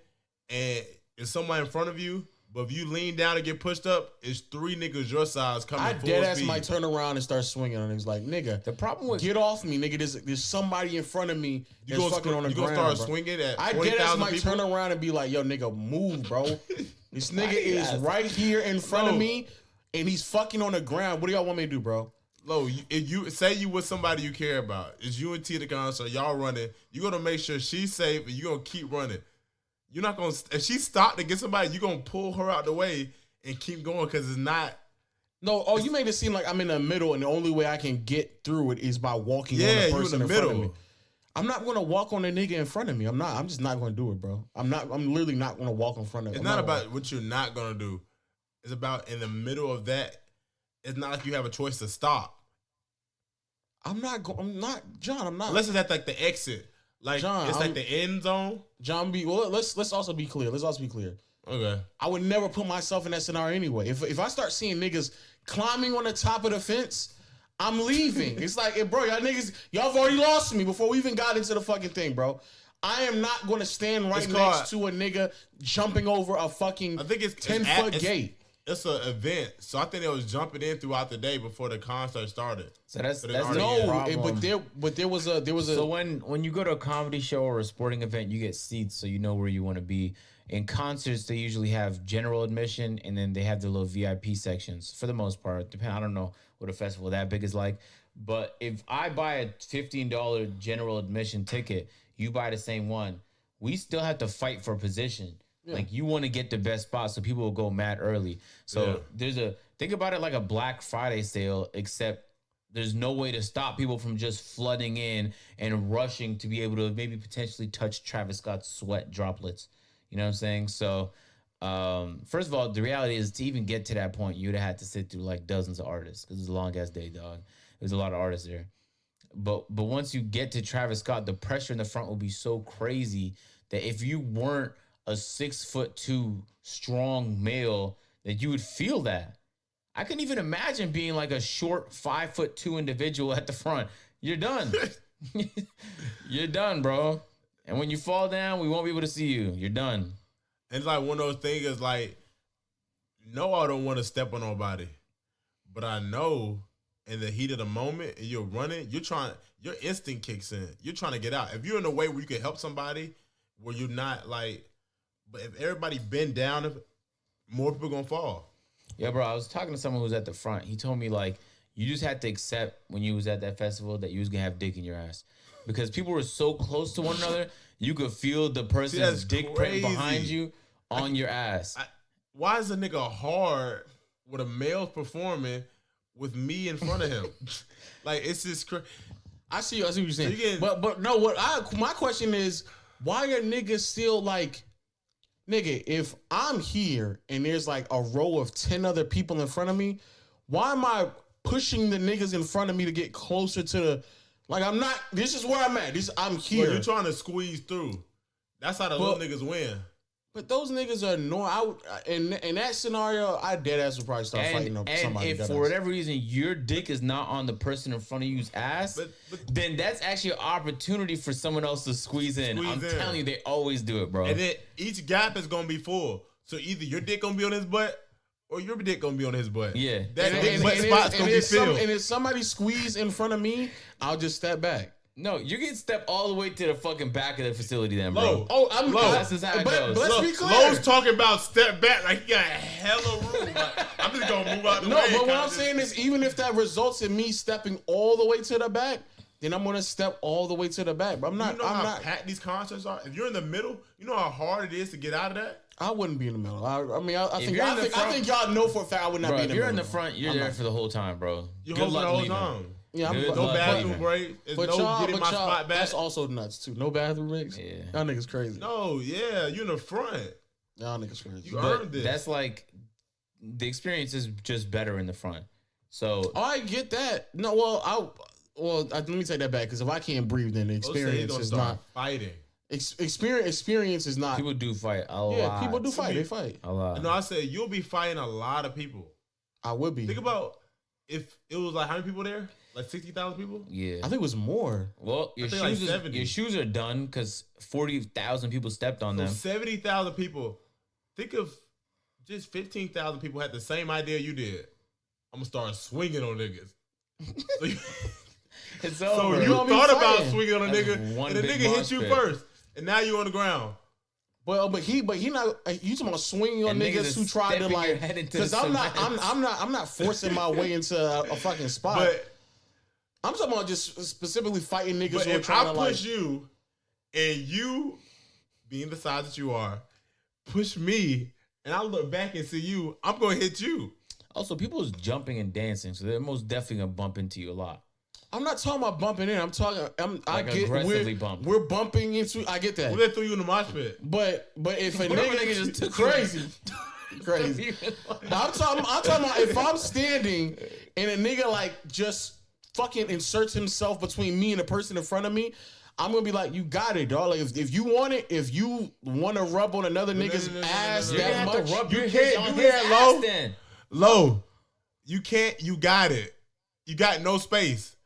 and there's somebody in front of you. But if you lean down and get pushed up, it's 3 niggas your size coming full speed. I deadass might turn around and start swinging on him. It's like, nigga, the problem with get off me, nigga. There's somebody in front of me that's fucking on the ground. You gonna start swinging at 20,000 people? I deadass might turn around and be like, yo, nigga, move, bro. This nigga is right here in front of me, and he's fucking on the ground. What do y'all want me to do, bro? Lo, if you say you with somebody you care about, it's you and T the concert, y'all running, you're gonna make sure she's safe, and you're gonna keep running. You're not gonna, if she stopped to get somebody, you're gonna pull her out the way and keep going because it's not. No, you made it seem like I'm in the middle, and the only way I can get through it is by walking on the person in front of me. I'm not gonna walk on the nigga in front of me. I'm just not gonna do it, bro. I'm literally not gonna walk in front of him. It's not about what you're not gonna do. It's about in the middle of that. It's not like you have a choice to stop. I'm not, John. I'm not. Unless it's at like the exit. Like, John, it's like the end zone. John, let's also be clear. Okay. I would never put myself in that scenario anyway. If I start seeing niggas climbing on the top of the fence, I'm leaving. It's like, hey, bro, y'all have already lost me before we even got into the fucking thing, bro. I am not going to stand next to a nigga jumping over a fucking 10-foot gate. it's an event, so I think they was jumping in throughout the day before the concert started. So that's they the already problem. but there was a So when you go to a comedy show or a sporting event, you get seats so you know where you want to be. In concerts, they usually have general admission, and then they have the little VIP sections for the most part. I don't know what a festival that big is like, but if I buy a $15 general admission ticket, you buy the same one. We still have to fight for position. Yeah. Like you want to get the best spot, so people will go mad early. So think about it like a Black Friday sale, except there's no way to stop people from just flooding in and rushing to be able to maybe potentially touch Travis Scott's sweat droplets. You know what I'm saying? So, first of all, the reality is to even get to that point, you'd have had to sit through like dozens of artists because it's a long ass day, dog. There's a lot of artists there. But once you get to Travis Scott, the pressure in the front will be so crazy that if you weren't a 6'2" strong male, that you would feel that. I couldn't even imagine being like a short 5'2" individual at the front. You're done. You're done, bro. And when you fall down, we won't be able to see you. You're done. And it's like one of those things is like, no, I don't want to step on nobody, but I know in the heat of the moment and you're running, your instinct kicks in. You're trying to get out. If you're in a way where you can help somebody, where you're not like, but if everybody bend down, more people gonna fall. Yeah, bro. I was talking to someone who was at the front. He told me like, you just had to accept when you was at that festival that you was gonna have dick in your ass. Because people were so close to one another, you could feel the person's dick print behind you on your ass. Why is a nigga hard with a male performing with me in front of him? Like, it's just crazy. I see what you're saying. But no, my question is, why are niggas still like, nigga, if I'm here and there's like a row of 10 other people in front of me, why am I pushing the niggas in front of me to get closer to the... Like, I'm not... This is where I'm at. I'm here. Well, you're trying to squeeze through. That's how the little niggas win. But those niggas are no... In that scenario, I deadass would probably start fighting somebody. And if for whatever reason your dick is not on the person in front of you's ass, then that's actually an opportunity for someone else to squeeze in. I'm telling you, they always do it, bro. And then each gap is going to be full. So either your dick going to be on his butt or your dick going to be on his butt. Yeah. That butt spot's going to be filled. And if somebody squeeze in front of me, I'll just step back. No, you're getting stepped all the way to the fucking back of the facility then, bro. Low. Oh, I'm low. That's just how it goes. But let's be clear. Low's talking about step back like he got hella room. Like, I'm just going to move out the way. No, but what I'm saying is even if that results in me stepping all the way to the back, then I'm going to step all the way to the back. But I'm not... You know how packed these concerts are? If you're in the middle, you know how hard it is to get out of that? I wouldn't be in the middle. I think y'all know for a fact I would not be in the middle. If you're in the front, you're there for the whole time, bro. You're holding the whole time. Yeah, no bathroom break. There's no getting my spot back. That's also nuts too. No bathroom breaks. Yeah, y'all niggas crazy. No, yeah, you in the front. Y'all niggas crazy. You earned this. That's like the experience is just better in the front. So I get that. No, let me take that back because if I can't breathe, then the experience is not fighting. Experience is not. People do fight a lot. Yeah, people do fight. They fight a lot. No, I said you'll be fighting a lot of people. I would be. Think about if it was like how many people there? Like 60,000 people? Yeah. I think it was more. Well, your shoes are done because 40,000 people stepped on them. 70,000 people. Think of just 15,000 people had the same idea you did. I'm going to start swinging on niggas. It's over. So you thought about swinging on a nigga, and the nigga hit you first, and now you on the ground. But he not. You talking about swinging on niggas who tried to like? Because I'm not forcing my way into a fucking spot. But I'm talking about just specifically fighting niggas who are if trying I to push you, and you, being the size that you are, push me, and I look back and see you, I'm gonna hit you. Also, people is jumping and dancing, so they're most definitely gonna bump into you a lot. I'm not talking about bumping in. Aggressively bump. We're bumping into. I get that. Well, they threw you in the mosh pit. But if a nigga just took crazy. I'm talking about if I'm standing and a nigga like just fucking inserts himself between me and the person in front of me, I'm gonna be like, you got it, dog. Like if you want it, if you want to rub on another nigga's ass that much, you can't do that, low. You can't. You got it. You got no space.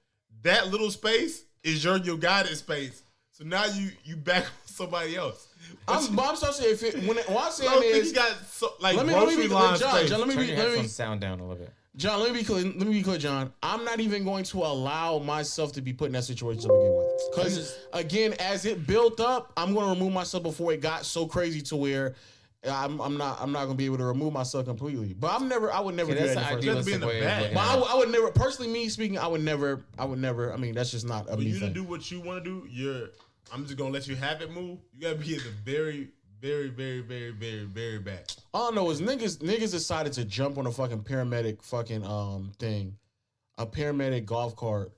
That little space is your you got it space. So now you back on somebody else. I'm so saying when I'm saying I is you got like let me grocery be line John, space. John, let me Turn be your headphones sound down a little bit. John, let me be clear, John. I'm not even going to allow myself to be put in that situation to begin with. Because again, as it built up, I'm going to remove myself before it got so crazy to where I'm not going to be able to remove myself completely. But I would never do that in the first place. Idealistic way of looking But at it. I would never, personally, me speaking, I would never. I mean, that's just not a For me you to thing. do what you want to do, I'm just gonna let you have it move. You gotta be at the very, very, very, very, very, very back. All I know is niggas decided to jump on a fucking paramedic thing, a paramedic golf cart,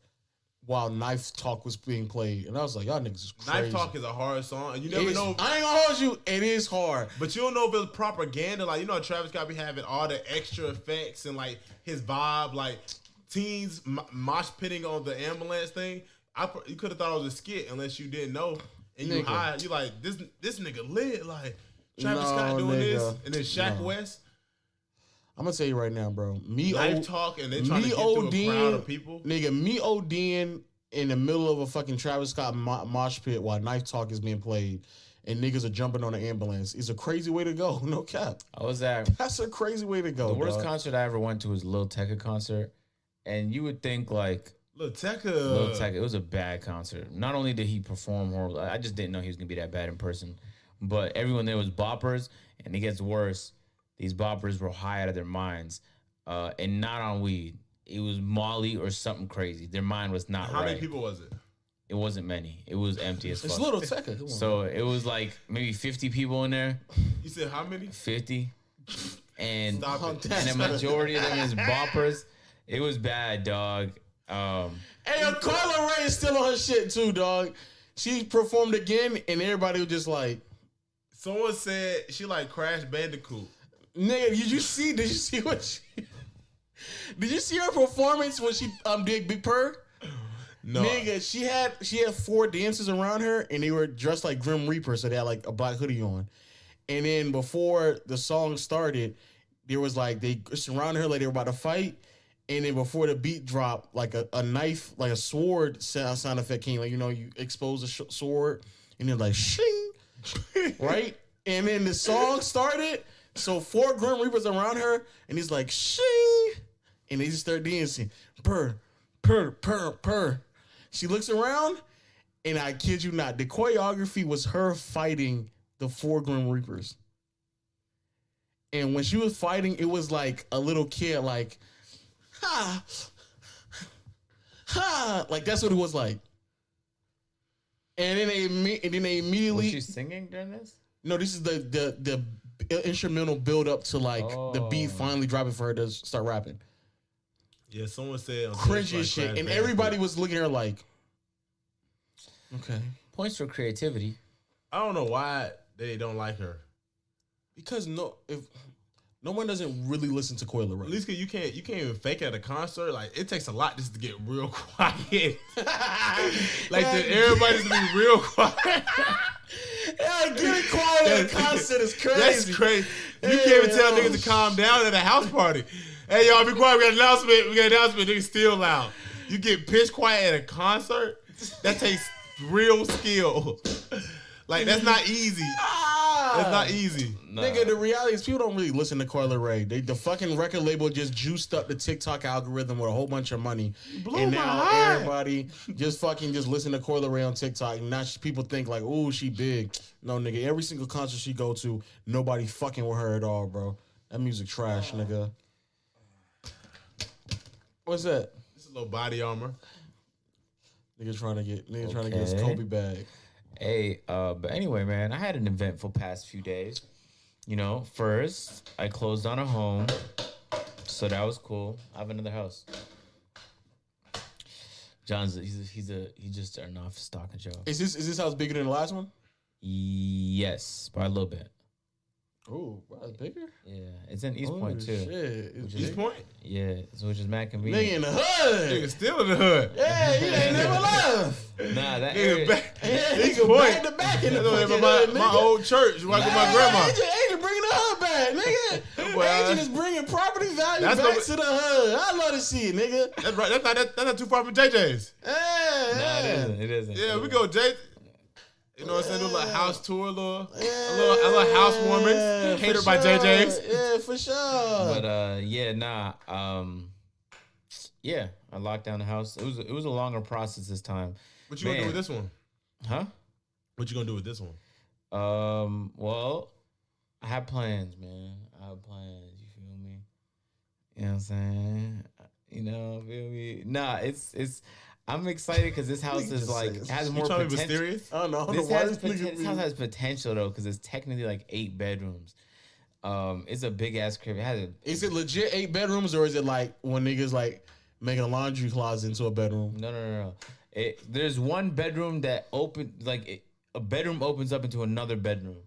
while Knife Talk was being played, and I was like, y'all niggas is crazy. Knife Talk is a hard song, and you never know. I ain't gonna hold you. It is hard, But you don't know if it's propaganda. Like, you know, Travis Scott be having all the extra effects and like his vibe, like teens mosh pitting on the ambulance thing. You could have thought it was a skit unless you didn't know. And you high, you like this nigga lit, like Travis Scott doing this, and then Shaq West. I'm gonna tell you right now, bro. Knife Talk, and they trying to get through a crowd of people. Nigga, me ODing in the middle of a fucking Travis Scott mosh pit while Knife Talk is being played, and niggas are jumping on the ambulance. Is a crazy way to go. No cap. That's a crazy way to go. The worst concert I ever went to was Lil Tecca concert, and you would think like. Lil Tecca, it was a bad concert. Not only did he perform horrible, I just didn't know he was gonna be that bad in person. But everyone there was boppers, and it gets worse. These boppers were high out of their minds, and not on weed. It was Molly or something crazy. Their mind was not right. How many people was it? It wasn't many. It was empty as fuck. It's Lil Tecca. Come on. So it was like maybe 50 people in there. You said how many? 50. And Stop the majority of them is boppers. It was bad, dog. Hey, yo, Carla Ray is still on her shit too, dog. She performed again, and everybody was just like, someone said she like Crash Bandicoot. Nigga, did you see what she... Did you see her performance when she did Big Purr? No. Nigga, she had 4 dancers around her, and they were dressed like Grim Reaper, so they had like a black hoodie on. And then before the song started, there was like, they surrounded her like they were about to fight. And then before the beat dropped, like a knife, like a sword sound effect came. Like, you know, you expose a sword, and then like, shing, right? And then the song started. So 4 Grim Reapers around her, and he's like, shing, and they just start dancing. Purr, purr, purr, purr. She looks around, and I kid you not, the choreography was her fighting the 4 Grim Reapers. And when she was fighting, it was like a little kid, like, ha, ha, like that's what it was like. And then they immediately. Was she singing during this? No, this is the instrumental build up to like the beat finally dropping for her to start rapping. Yeah, someone said cringy as shit, and everybody was looking at her like, okay. Points for creativity. I don't know why they don't like her. Because if no one doesn't really listen to Coil Ray. At least you can't even fake it at a concert. Like, it takes a lot just to get real quiet. Like everybody's to be real quiet. Yeah, getting quiet at a concert is crazy. That's crazy. You can't even tell niggas to calm down at a house party. Hey, y'all, be quiet. We got an announcement. Niggas still loud. You get pitch quiet at a concert? That takes real skill. Like, that's not easy. That's not easy. Nah. Nigga, the reality is people don't really listen to Coil Ray. The fucking record label just juiced up the TikTok algorithm with a whole bunch of money. And now everybody just listen to Coil Ray on TikTok. And now people think like, ooh, she big. No, nigga, every single concert she go to, nobody fucking with her at all, bro. That music trash, nigga. What's that? It's a little body armor. Nigga trying to get his Kobe bag. Hey, but anyway, man, I had an eventful past few days. You know, first I closed on a home, so that was cool. I have another house. He just starting off stock and show. Is this house bigger than the last one? Yes, by a little bit. Oh, wow, it's bigger? Yeah, it's in East Point too. Shit. East Point? Yeah, which is mad convenient. Nigga in the hood. Nigga still in the hood. Yeah, you ain't never left. Nah, that nigga area. back. Yeah, East nigga Point. back to back in the That's fucking my hood, my nigga. old church where I got my grandma. Agent bringing the hood back, nigga. Well, Agent is bringing property value that's back what- to the hood. I love to see it, nigga. That's right. That's not too far from JJ's. Yeah. Nah, it isn't. Yeah, we go J. You know what I'm saying? Do a little house tour, a little housewarming. Catered by JJ's. Yeah, for sure. But yeah, I locked down the house. It was a longer process this time. What you gonna do with this one? Huh? What you gonna do with this one? Well, I have plans, man. I have plans. You feel me? You know what I'm saying? You know, feel me? Nah, it's. I'm excited because this house is like has more potential. Mysterious? I don't know. This house has potential though because it's technically like 8 bedrooms. It's a big ass crib. Is it legit 8 bedrooms or is it like when niggas like making a laundry closet into a bedroom? No. There's one bedroom that a bedroom opens up into another bedroom.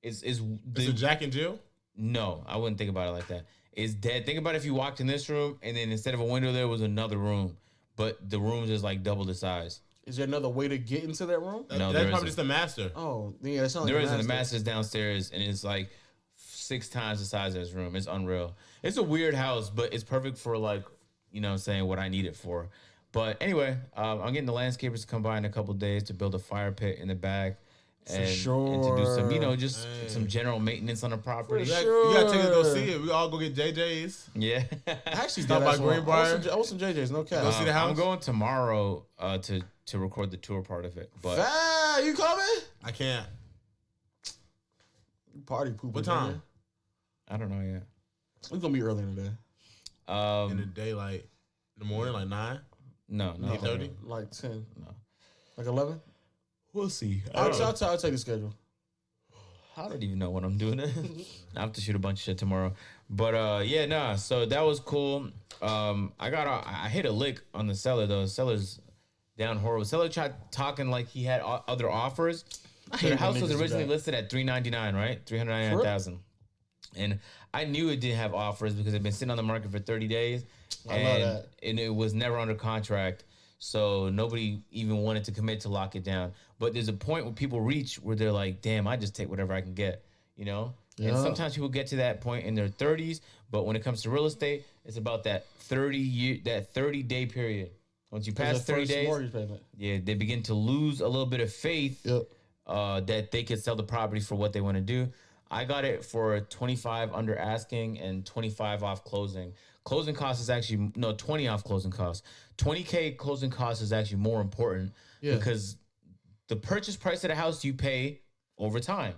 Is it Jack and Jill? No, I wouldn't think about it like that. It's dead. Think about if you walked in this room and then instead of a window there was another room, but the room is like double the size. Is there another way to get into that room? No, that's probably just the master. Oh, yeah, that's not. There isn't. The master's downstairs and it's like 6 times the size of this room. It's unreal. It's a weird house, but it's perfect for like, you know what I'm saying, what I need it for. But anyway, I'm getting the landscapers to come by in a couple of days to build a fire pit in the back. And to do some, you know, just some general maintenance on the property. You gotta take it to go see it. We all go get JJ's. Yeah. Actually, stop by Greenbrier. I want some JJ's. No cap. Go see the house. I'm going tomorrow to record the tour part of it. But you coming? I can't. Party poop. What time? I don't know yet. It's gonna be early in the day. In the day, like in the morning, like 9. No, 8:30, like 10. No, like 11. We'll see. I'll take the schedule. I don't even know when I'm doing it. I have to shoot a bunch of shit tomorrow. But so that was cool. I hit a lick on the seller though. The seller's down horrible. The seller tried talking like he had other offers. So the house was originally listed at $399, right? $399,000. And I knew it didn't have offers because it had been sitting on the market for 30 days. And it was never under contract. So nobody even wanted to commit to lock it down. But there's a point where people reach where they're like, damn, I just take whatever I can get, you know? Yeah. And sometimes people get to that point in their 30s. But when it comes to real estate, it's about that 30-day period. Once you pass 30 days, yeah, they begin to lose a little bit of faith that they could sell the property for what they want to do. I got it for 25 under asking and 25 off closing. Closing costs is actually 20 off closing costs. 20K closing costs is actually more important because the purchase price of the house you pay over time.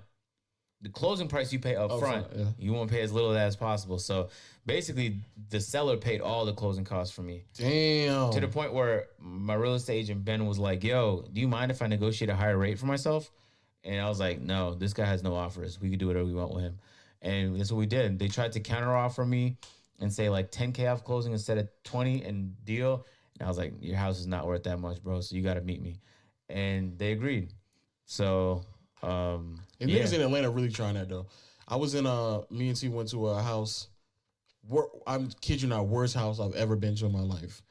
The closing price you pay up front. Yeah. You want to pay as little of that as possible. So basically, the seller paid all the closing costs for me. Damn. To the point where my real estate agent Ben was like, "Yo, do you mind if I negotiate a higher rate for myself?" And I was like, "No, this guy has no offers. We could do whatever we want with him." And that's what we did. They tried to counter offer me and say like 10K off closing instead of 20 and deal. And I was like, your house is not worth that much, bro. So you got to meet me. And they agreed. So, niggas in Atlanta really trying that though. I was in me and T went to a house. I'm kid you not, worst house I've ever been to in my life.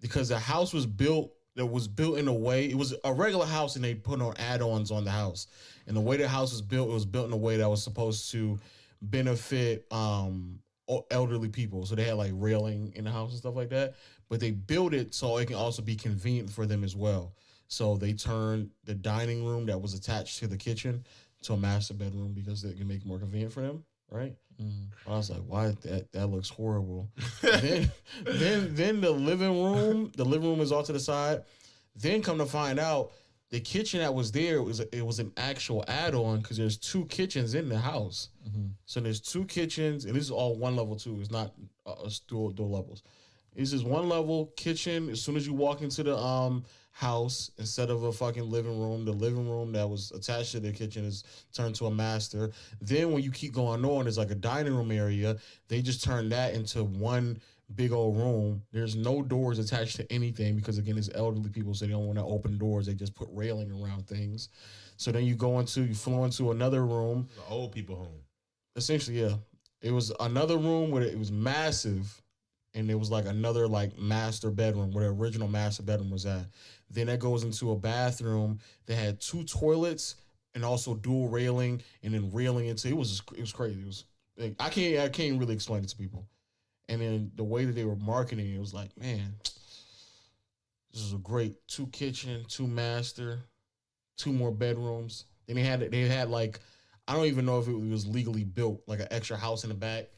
Because the house was built in a way, it was a regular house and they put on add-ons on the house. And the way the house was built, it was built in a way that was supposed to benefit elderly people. So they had like railing in the house and stuff like that. But they built it so it can also be convenient for them as well. So they turned the dining room that was attached to the kitchen to a master bedroom because it can make it more convenient for them, right? Mm-hmm. I was like, why that looks horrible. then the living room is off to the side. Then come to find out, the kitchen that was there it was an actual add-on because there's 2 kitchens in the house. Mm-hmm. So there's 2 kitchens, and this is all one level too. It's not dual levels. This is one level kitchen. As soon as you walk into the house, instead of a fucking living room, the living room that was attached to the kitchen is turned to a master. Then when you keep going on, there's like a dining room area. They just turned that into one big old room. There's no doors attached to anything because again, it's elderly people, so they don't want to open doors. They just put railing around things. So then you flow into another room. The old people home. Essentially, yeah. It was another room where it was massive. And there was like another like master bedroom where the original master bedroom was at. Then that goes into a bathroom that had 2 toilets and also dual railing, and then railing into it was crazy. It was I can't really explain it to people. And then the way that they were marketing it was like, man, this is a great 2 kitchen, 2 master, 2 more bedrooms. Then they had like, I don't even know if it was legally built, like an extra house in the back.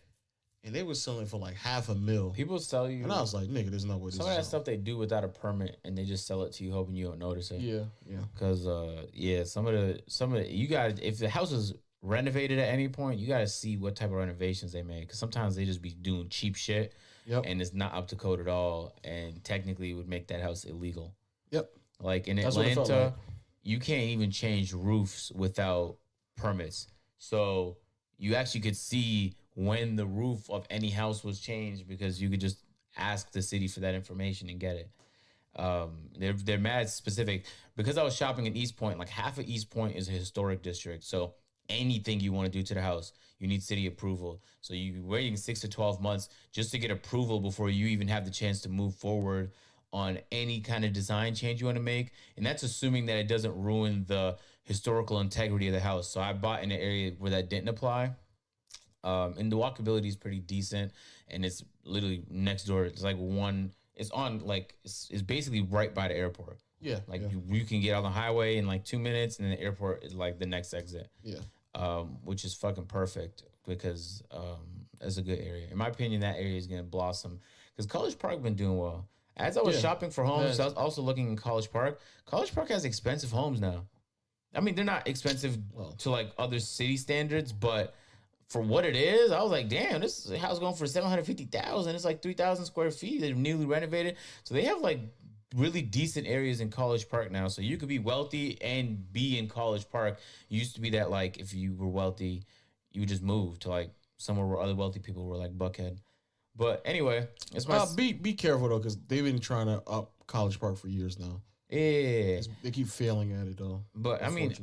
And they were selling for like $500,000. People sell you. And I was like, nigga, there's no way this some of that stuff they do without a permit, and they just sell it to you, hoping you don't notice it. Yeah. Because some of the you got, if the house is renovated at any point, you got to see what type of renovations they made. Because sometimes they just be doing cheap shit, and it's not up to code at all, and technically would make that house illegal. Yep. Like in Atlanta, you can't even change roofs without permits. So you actually could see when the roof of any house was changed, because you could just ask the city for that information and get it. They're mad specific. Because I was shopping in East Point, like half of East Point is a historic district. So anything you want to do to the house, you need city approval. So you're waiting 6 to 12 months just to get approval before you even have the chance to move forward on any kind of design change you want to make. And that's assuming that it doesn't ruin the historical integrity of the house. So I bought in an area where that didn't apply. And the walkability is pretty decent, and it's literally next door. It's like it's basically right by the airport. Yeah. You can get on the highway in like 2 minutes, and then the airport is like the next exit. Yeah. Which is fucking perfect, because it's a good area. In my opinion, that area is gonna blossom, because College Park been doing well. As I was shopping for homes, I was also looking in College Park. College Park has expensive homes now. I mean, they're not expensive to like other city standards, but for what it is, I was like, damn, this house going for $750,000. It's like 3,000 square feet. They're newly renovated. So they have like really decent areas in College Park now. So you could be wealthy and be in College Park. It used to be that like if you were wealthy, you would just move to like somewhere where other wealthy people were, like Buckhead. But anyway, it's my be careful though, because they've been trying to up College Park for years now. Yeah, they keep failing at it though. But I mean,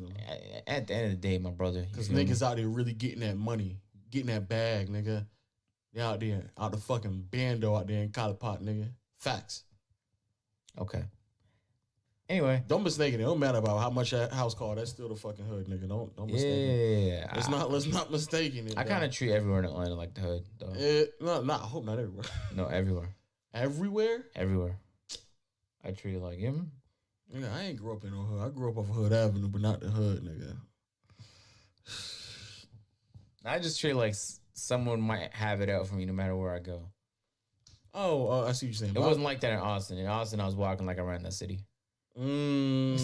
at the end of the day, my brother, because niggas out there really getting that money, getting that bag, nigga. They out there, out the fucking bando out there in College Park, nigga. Facts. Okay. Anyway, don't mistake it. It don't matter about how much that house called. That's still the fucking hood, nigga. Don't mistake it. Yeah. Let's not mistake it. I kind of treat everywhere in Atlanta like the hood, though. I hope not everywhere. No, everywhere. Everywhere? Everywhere. I treat it like him. Nigga, I ain't grew up in no hood. I grew up off of Hood Avenue, but not the hood, nigga. I just treat it like someone might have it out for me no matter where I go. Oh, I see what you're saying. It wasn't like that in Austin. In Austin, I was walking like I ran that city. Them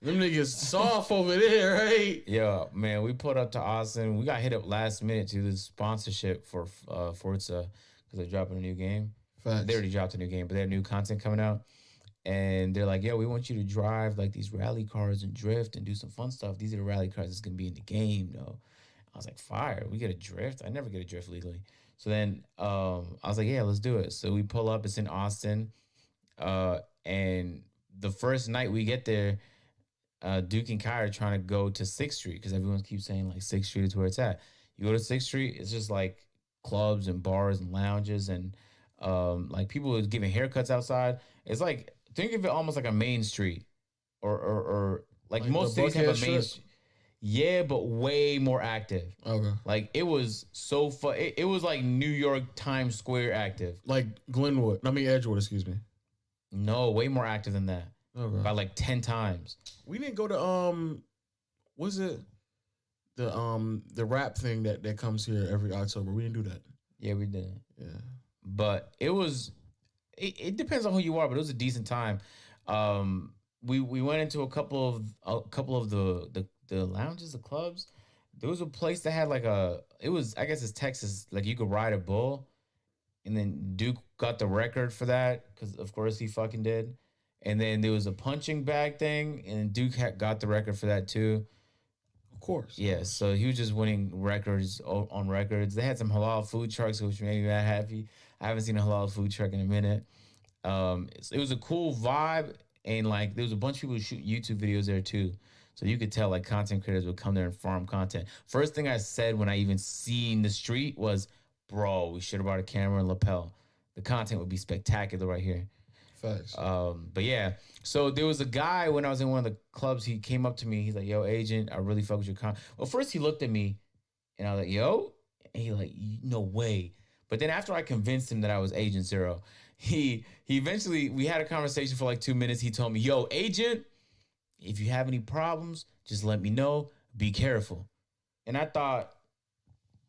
niggas soft over there, right? Yeah, man, we pulled up to Austin. We got hit up last minute to the sponsorship for Forza, because they're dropping a new game. Facts. They already dropped a new game, but they have new content coming out. And they're like, yo, we want you to drive like these rally cars and drift and do some fun stuff. These are the rally cars that's going to be in the game, though. I was like, fire, we get a drift? I never get a drift legally. So then I was like, yeah, let's do it. So we pull up. It's in Austin. And the first night we get there, Duke and Kai are trying to go to 6th Street, because everyone keeps saying like 6th Street is where it's at. You go to 6th Street, it's just like clubs and bars and lounges and like people giving haircuts outside. It's like, think of it almost like a main street, or like most cities have a main street. Yeah, but way more active. Okay. Like it was so fun. It was like New York Times Square active. Like Glenwood. I mean Edgewood, excuse me. No, way more active than that. Okay. By like 10 times. We didn't go to was it the rap thing that comes here every October? We didn't do that. Yeah, we didn't. Yeah. But it was it depends on who you are, but it was a decent time. We went into a couple of the lounges, the clubs. There was a place that had like I guess it's Texas, like you could ride a bull, and then Duke got the record for that, because of course he fucking did. And then there was a punching bag thing, and Duke got the record for that too. Of course. Yeah, so he was just winning records on records. They had some halal food trucks, which made me mad happy. I haven't seen a halal food truck in a minute. It was a cool vibe, and like there was a bunch of people who shoot YouTube videos there too. So you could tell like content creators would come there and farm content. First thing I said when I even seen the street was, bro, we should have brought a camera and lapel. The content would be spectacular right here. Facts. But yeah, so there was a guy when I was in one of the clubs. He came up to me. He's like, "Yo, agent, I really fuck with your content." Well, first he looked at me, and I was like, "Yo," and he like, "No way." But then after I convinced him that I was Agent Zero, he eventually, we had a conversation for like 2 minutes. He told me, "Yo, agent, If you have any problems, just let me know. Be careful. And I thought,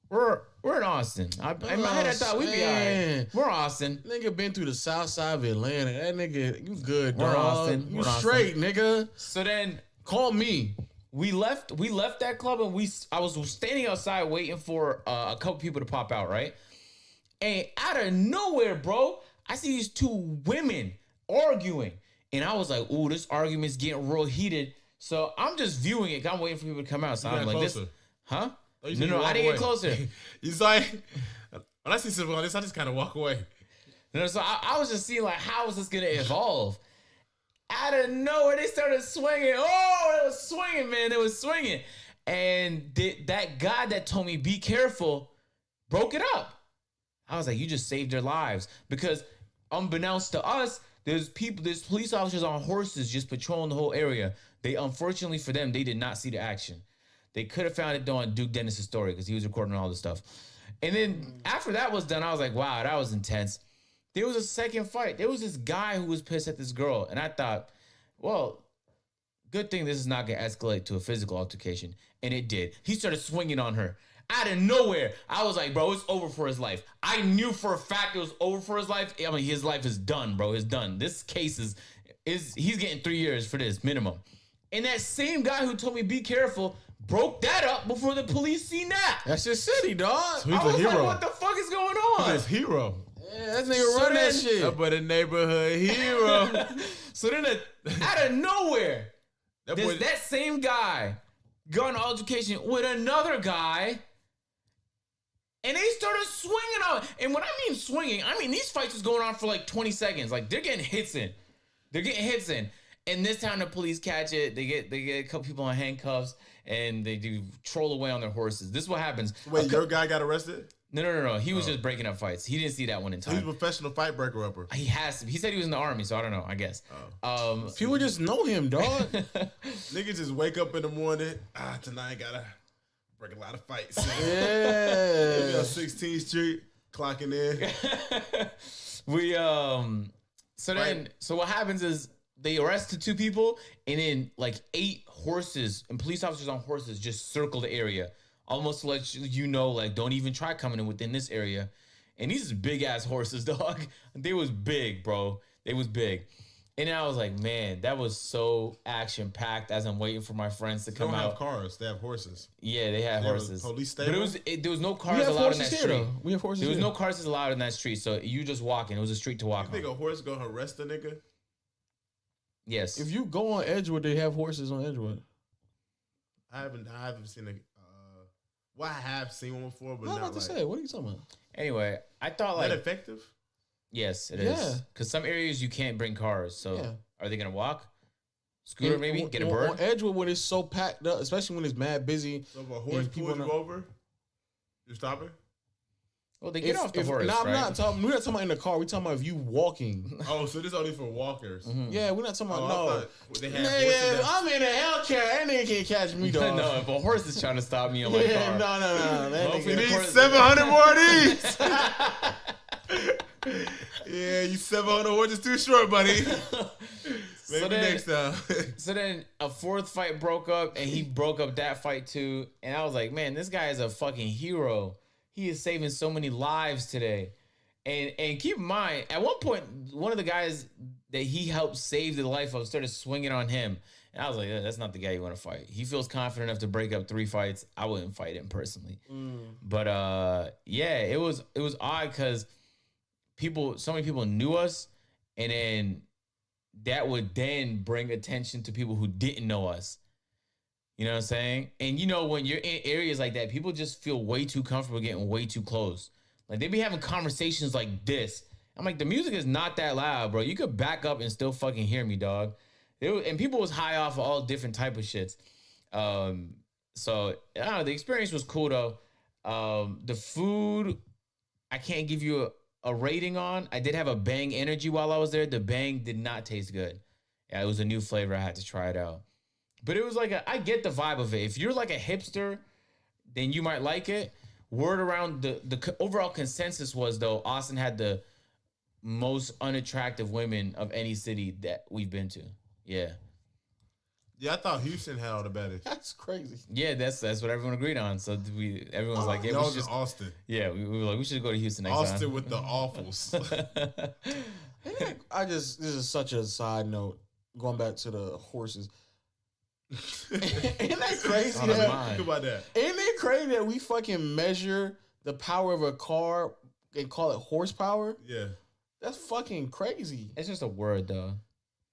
we're in Austin. In my head, I thought we'd be all right. We're Austin. Nigga been through the south side of Atlanta. That nigga, you good, We're dog. Austin. You We're straight, nigga. So then Call me. we left that club, and I was standing outside waiting for a couple people to pop out, right? And out of nowhere, bro, I see these two women arguing. And I was like, ooh, this argument's getting real heated. So I'm just viewing it. I'm waiting for people to come out. So I'm like, closer. this, huh? Oh, you No, I didn't get closer. He's like, when I see something like this, I just kind of walk away. No, so I was just seeing like, how is this gonna evolve? Out of nowhere, they started swinging. Oh, it was swinging, man. It was swinging. And that guy that told me be careful broke it up. I was like, you just saved their lives. Because unbeknownst to us, there's police officers on horses just patrolling the whole area. Unfortunately for them, they did not see the action. They could have found it on Duke Dennis' story because he was recording all this stuff. And then after that was done, I was like, wow, that was intense. There was a second fight. There was this guy who was pissed at this girl. And I thought, well, good thing this is not going to escalate to a physical altercation. And it did. He started swinging on her. Out of nowhere, I was like, bro, it's over for his life. I knew for a fact it was over for his life. I mean, his life is done, bro. It's done. This case he's getting 3 years for this minimum. And that same guy who told me be careful broke that up before the police seen that. That's your city, dog. So he's I was a hero. like, what the fuck is going on? He's a hero. Yeah, that nigga run that shit. Up at a neighborhood hero. So then out of nowhere, That that same guy got an altercation with another guy. And they started swinging on. And when I mean swinging, I mean these fights was going on for like 20 seconds. Like they're getting hits in. And this time the police catch it. They get a couple people in handcuffs and they do troll away on their horses. This is what happens. Wait, your guy got arrested? No. He was just breaking up fights. He didn't see that one in He's a time. professional fight breaker upper. He has to. He said he was in the army, so I don't know. I guess. People just know him, dog. Niggas just wake up in the morning. Tonight I gotta break a lot of fights. Yeah. Maybe on 16th Street, clocking in. So what happens is they arrested two people, and then like 8 horses and police officers on horses just circle the area, almost to let you know, like, don't even try coming in within this area. And these big ass horses, dog. They was big, bro. They was big. And then I was like, man, that was so action packed. As I'm waiting for my friends to come They don't out. have cars. They have horses. Yeah, they had They have a horses. police But stable? there was no We cars have allowed in horses that here, street. though. We have horses There was here. no cars allowed in that street, so you just walking. It was a street to walk You on. think a horse gonna arrest a nigga? Yes. If you go on Edgewood, they have horses on Edgewood. I haven't seen a. Well, I have seen one before, but I was not about to like. say, what are you talking about? Anyway, I thought Is like that effective? yes, it Yeah. is. Because some areas you can't bring cars. So Yeah. are they gonna walk? Scooter maybe? Get a bird? On Edgewood, when it's so packed up, especially when it's mad busy. So if a horse people pulls you over, you stop it? Well, they get off the horse, We're right? we're not talking about in the car. We're talking about if you walking. Oh, so this only for walkers. Mm-hmm. Yeah, we're not talking Oh, about I no. thought they had Nigga, horses that- I'm in a Hellcat. That nigga can't catch me, dog. No, if a horse is trying to stop me on my Yeah, car. no. That Hopefully nigga, You need horse- 700 more of these. Yeah, you 700 horses too short, buddy. Maybe next time. So then a fourth fight broke up, and he broke up that fight too. And I was like, man, this guy is a fucking hero. He is saving so many lives today. And keep in mind, at one point, one of the guys that he helped save the life of started swinging on him. And I was like, that's not the guy you want to fight. He feels confident enough to break up 3 fights. I wouldn't fight him personally. But yeah, it was odd because so many people knew us, and then that would then bring attention to people who didn't know us. You know what I'm saying? And you know, when you're in areas like that, people just feel way too comfortable getting way too close. Like they be having conversations like this. I'm like, the music is not that loud, bro. You could back up and still fucking hear me, dog. And people was high off of all different type of shits. So I don't know, the experience was cool though. The food, I can't give you a rating on. I did have a Bang energy while I was there. The Bang did not taste good. Yeah, it was a new flavor. I had to try it out. But it was like, I get the vibe of it. If you're like a hipster, then you might like it. Word around the overall consensus was, though, Austin had the most unattractive women of any city that we've been to. Yeah. Yeah, I thought Houston had all the baddest. That's crazy. Yeah, that's what everyone agreed on. So everyone's like, yeah, we Y'all should just Austin. yeah, we were like, we should go to Houston next Austin time. with the awfuls. This is such a side note. Going back to the horses. Ain't that crazy? Oh, that, Think about that. ain't it crazy that we fucking measure the power of a car and call it horsepower? Yeah. That's fucking crazy. It's just a word, though.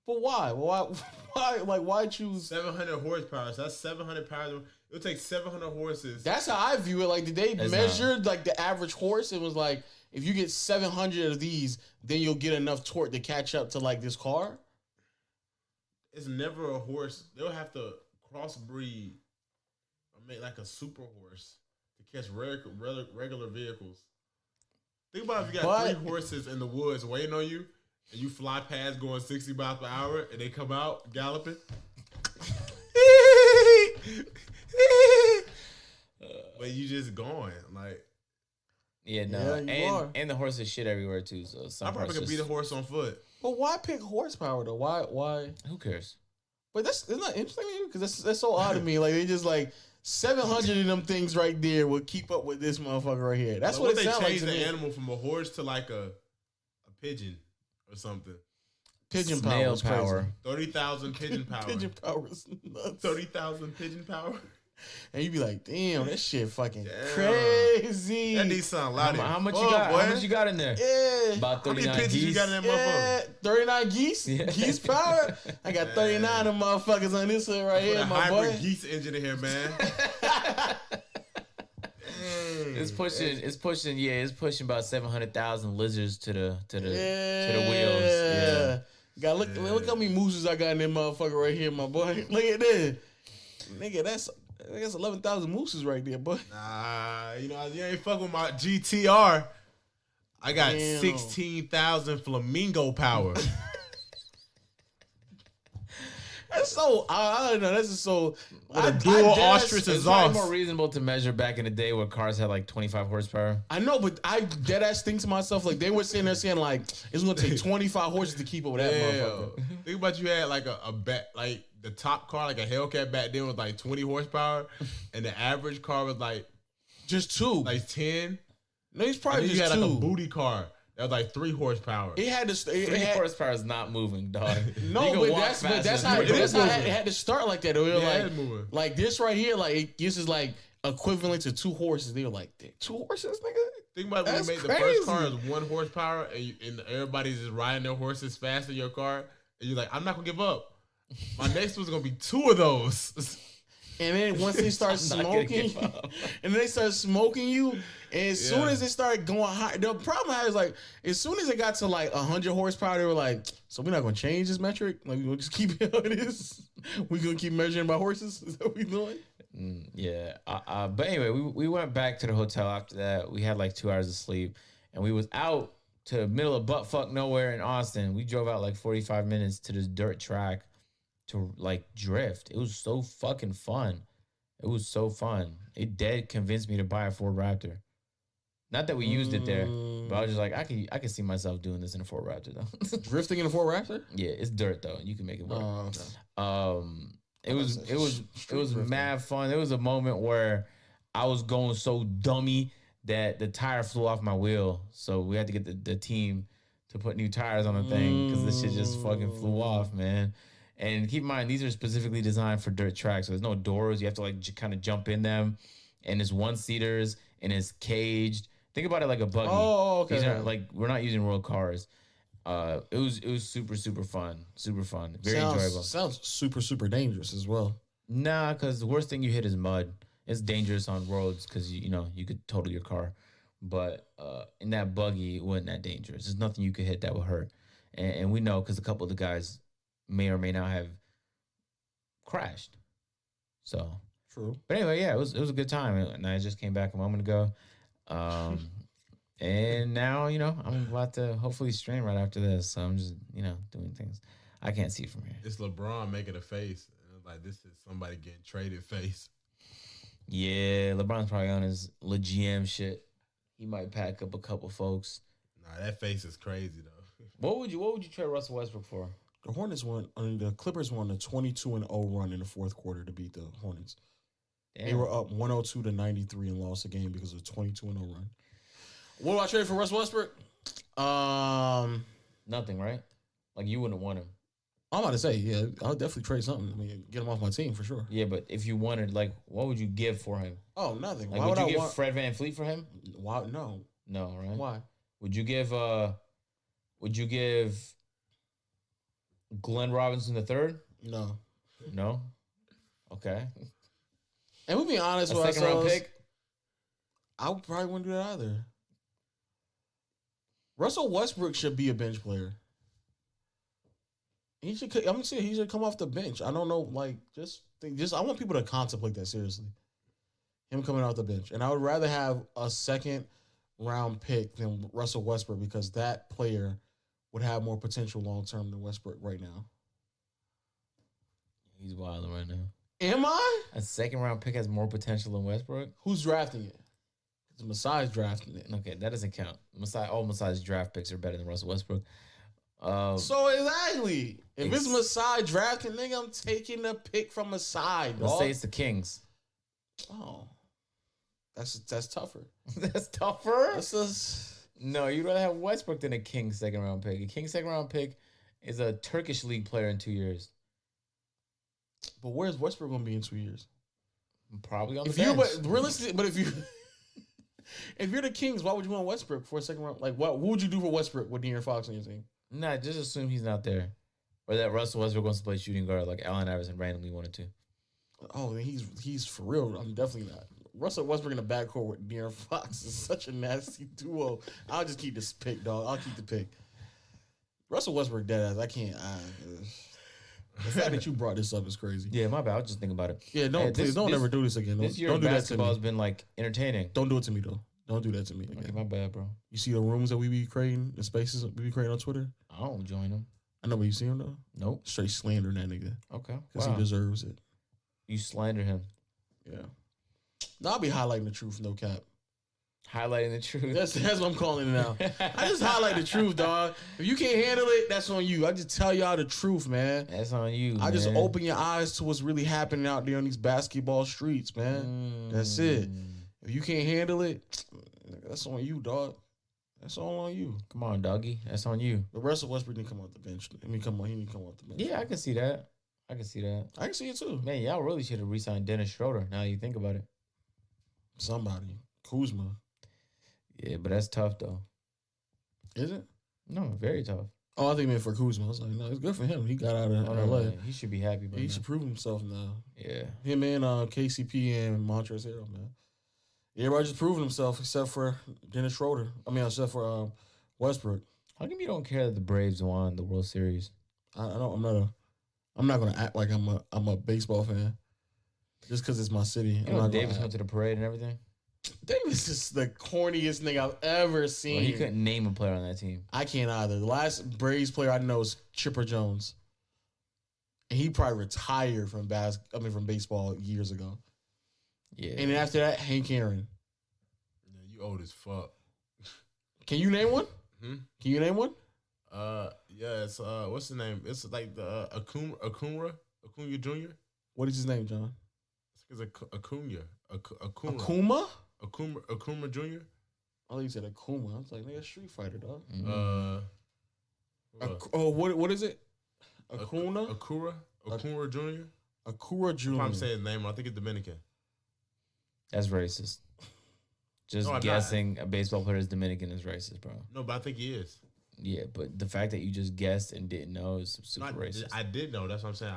But why? Why choose? 700 horsepower. So that's 700 pounds. It'll take 700 horses. That's how I view it. Like, did they It's measure like the average horse? It was like, if you get 700 of these, then you'll get enough torque to catch up to like this car. It's never a horse. They'll have to crossbreed or make like a super horse to catch regular vehicles. Think about if you got 3 horses in the woods waiting on you, and you fly past going 60 miles per hour, and they come out galloping. But you just going like. Yeah, no, Yeah, you are. and the horses shit everywhere too. So some I probably could beat a horse on foot. But why pick horsepower though? Why? Who cares? But isn't that interesting to you? Because that's so odd to me. Like, they just like 700 of them things right there will keep up with this motherfucker right here. That's Like, what they it sounds like changed to the me. animal from a horse to like a pigeon or something. Pigeon Snail power is crazy. power. 30,000 pigeon power. Pigeon power is nuts. 30,000 pigeon power. And you be like, damn, that shit fucking Damn. crazy. That needs something loud. How much you got? Boy. How much you got in there? Yeah. About How many 39 pigeons you geese. got in that Yeah, motherfucker? 39 geese? Yeah. Geese power? I got 39 of them motherfuckers on this hood right Put here, a my hybrid boy. geese engine in here, man. Dang. It's pushing about 700,000 lizards to the wheels. Yeah. God, look how many mooses I got in that motherfucker right here, my boy. Look at this. Nigga, that's 11,000 mooses right there, boy. Nah, you ain't fucking with my GTR. I got Damn. 16,000 flamingo power. That's so, I don't know, that's just so. With a dual ostrich It's probably exhaust. more reasonable to measure back in the day where cars had like 25 horsepower. I know, but I dead ass think to myself, like, they were sitting there saying, like, it's gonna take 25 horses to keep up with that motherfucker. Think about you had like a bat, like the top car, like a Hellcat back then was like 20 horsepower, and the average car was like Just two. 10. No, he's And probably then you just had like two. a booty car that was like 3 horsepower. It had to. 3 horsepower is not moving, dog. No, You can but walk that's faster how than it you is. can. It had to start like that. They were Yeah, it's moving. like this right here, like this is like equivalent to 2 horses. They were like, 2 horses, nigga. Think about when you That's made the crazy. first car as 1 horsepower, and everybody's just riding their horses fast in your car, and you're like, I'm not gonna give up. My next one's gonna be 2 of those. And then once they start I'm not gonna smoking, give up. and then they start smoking you, and as soon Yeah. as it started going high, the problem is like as soon as it got to like 100 horsepower, they were like, so we're not gonna change this metric. Like we'll just keep it how it is. We're gonna keep measuring by horses. Is that what we doing? Yeah. But anyway, we went back to the hotel after that. We had like 2 hours of sleep, and we was out to the middle of buttfuck nowhere in Austin. We drove out like 45 minutes to this dirt track to like drift. It was so fucking fun. It was so fun. It dead convinced me to buy a Ford Raptor. Not that we used it there, but I was just like, I can see myself doing this in a Ford Raptor though. Drifting in a Ford Raptor? Yeah, it's dirt though. You can make it work. Okay. It was mad fun. There was a moment where I was going so dummy that the tire flew off my wheel. So we had to get the team to put new tires on the thing because this shit just fucking flew off, man. And keep in mind, these are specifically designed for dirt tracks. So there's no doors. You have to like kind of jump in them. And it's 1-seaters and it's caged. Think about it like a buggy. Oh, okay. These aren't like, we're not using real cars. It was super fun, very enjoyable. Sounds super dangerous as well. Nah, because the worst thing you hit is mud. It's dangerous on roads because you could total your car, but in that buggy it wasn't that dangerous. There's nothing you could hit that would hurt, and we know because a couple of the guys may or may not have crashed. So True. but anyway, yeah, it was a good time, and I just came back a moment ago. And now, I'm about to hopefully stream right after this. So I'm just, doing things. I can't see from here. It's LeBron making a face. Like, this is somebody getting traded face. Yeah, LeBron's probably on his GM shit. He might pack up a couple folks. Nah, that face is crazy, though. What would you trade Russell Westbrook for? The Hornets won. The Clippers won a 22-0 run in the fourth quarter to beat the Hornets. Damn. They were up 102-93 and lost the game because of a 22-0 run. What do I trade for Russell Westbrook? Nothing, right? Like you wouldn't want him. I'm about to say, yeah, I'll definitely trade something. I mean, get him off my team for sure. Yeah, but if you wanted, like, what would you give for him? Oh, nothing. Like, Why would you I give want? Fred VanVleet for him? Why? No. No, right? Why? Would you give Glenn Robinson III? No. No. Okay. And we'll be honest A with second round ourselves. pick? I probably wouldn't do that either. Russell Westbrook should be a bench player. He should. I'm gonna say he should come off the bench. I don't know, like I want people to contemplate that seriously. Him coming off the bench, and I would rather have a second round pick than Russell Westbrook because that player would have more potential long term than Westbrook right now. He's wilding right now. Am I? A second round pick has more potential than Westbrook? Who's drafting it? It's Masai's drafting it. Okay, that doesn't count. All Masai's draft picks are better than Russell Westbrook. So exactly. If it's Masai drafting, nigga, I'm taking the pick from Masai, dog. Let's say it's the Kings. Oh. That's tougher. That's tougher? That's just... No, you'd rather have Westbrook than a Kings second round pick. A Kings second round pick is a Turkish league player in 2 years. But where's Westbrook gonna be in 2 years? Probably on the If bench. but realistically, but if you if you're the Kings, why would you want Westbrook for a second round? Like, what would you do for Westbrook with De'Aaron Fox on your team? Nah, just assume he's not there. Or that Russell Westbrook wants to play shooting guard like Allen Iverson randomly wanted to. Oh, he's for real. I'm definitely not. Russell Westbrook in the backcourt with De'Aaron Fox is such a nasty duo. I'll just keep this pick, dog. I'll keep the pick. Russell Westbrook dead ass. I can't. The fact that you brought this up is crazy. Yeah, my bad. I was just thinking about it. Yeah, please don't ever do this again. This year don't do that to basketball me. has been like entertaining. Don't do it to me though. Don't do that to me again. Okay, my bad, bro. You see the rooms that we be creating, the spaces we be creating on Twitter? I don't join them. I know, but you see him though? Nope. Straight slandering that nigga. Okay. Because Wow. he deserves it. You slander him. Yeah. No, I'll be highlighting the truth, no cap. Highlighting the truth. That's what I'm calling it now. I just highlight the truth, dog. If you can't handle it, that's on you. I just tell y'all the truth, man. That's on you. I just open your eyes to what's really happening out there on these basketball streets, man. That's it. If you can't handle it, that's on you, dog. That's all on you. Come on, doggy. That's on you. The Russell Westbrook didn't come off the bench. He didn't come off the bench. Yeah, I can see that. I can see that. I can see it too. Man, y'all really should have re-signed Dennis Schroeder. Now that you think about it. Somebody. Kuzma. Yeah, but that's tough though. Is it? No, very tough. Oh, I think meant for Kuzma. I was like, no, it's good for him. He got out of LA. Man, he should be happy. He should prove himself now. Yeah. Him and KCP and Montrezl Harrell, man. Everybody just proving himself except for Dennis Schroeder. I mean, except for Westbrook. How come you don't care that the Braves won the World Series? I don't. I'm not gonna act like I'm a baseball fan just because it's my city. You know Davis went to the parade and everything. Davis is the corniest nigga I've ever seen. Well, he couldn't name a player on that team. I can't either. The last Braves player I know is Chipper Jones, and he probably retired from baseball years ago. Yeah. And then after that, Hank Aaron. Yeah, you old as fuck. Can you name one? Hmm? Can you name one? Yeah, it's what's the name? It's like the Acuna Jr. What is his name, John? It's Acuna. Acuna Jr. Oh, you said Akuma. I was like, nigga, Street Fighter, dog. What is it? Acuna? Acuna Jr. Acura Jr. I'm saying his name. I think it's Dominican. That's racist. Just guessing a baseball player is Dominican is racist, bro. No, but I think he is. Yeah, but the fact that you just guessed and didn't know is super racist. I did know. That's what I'm saying.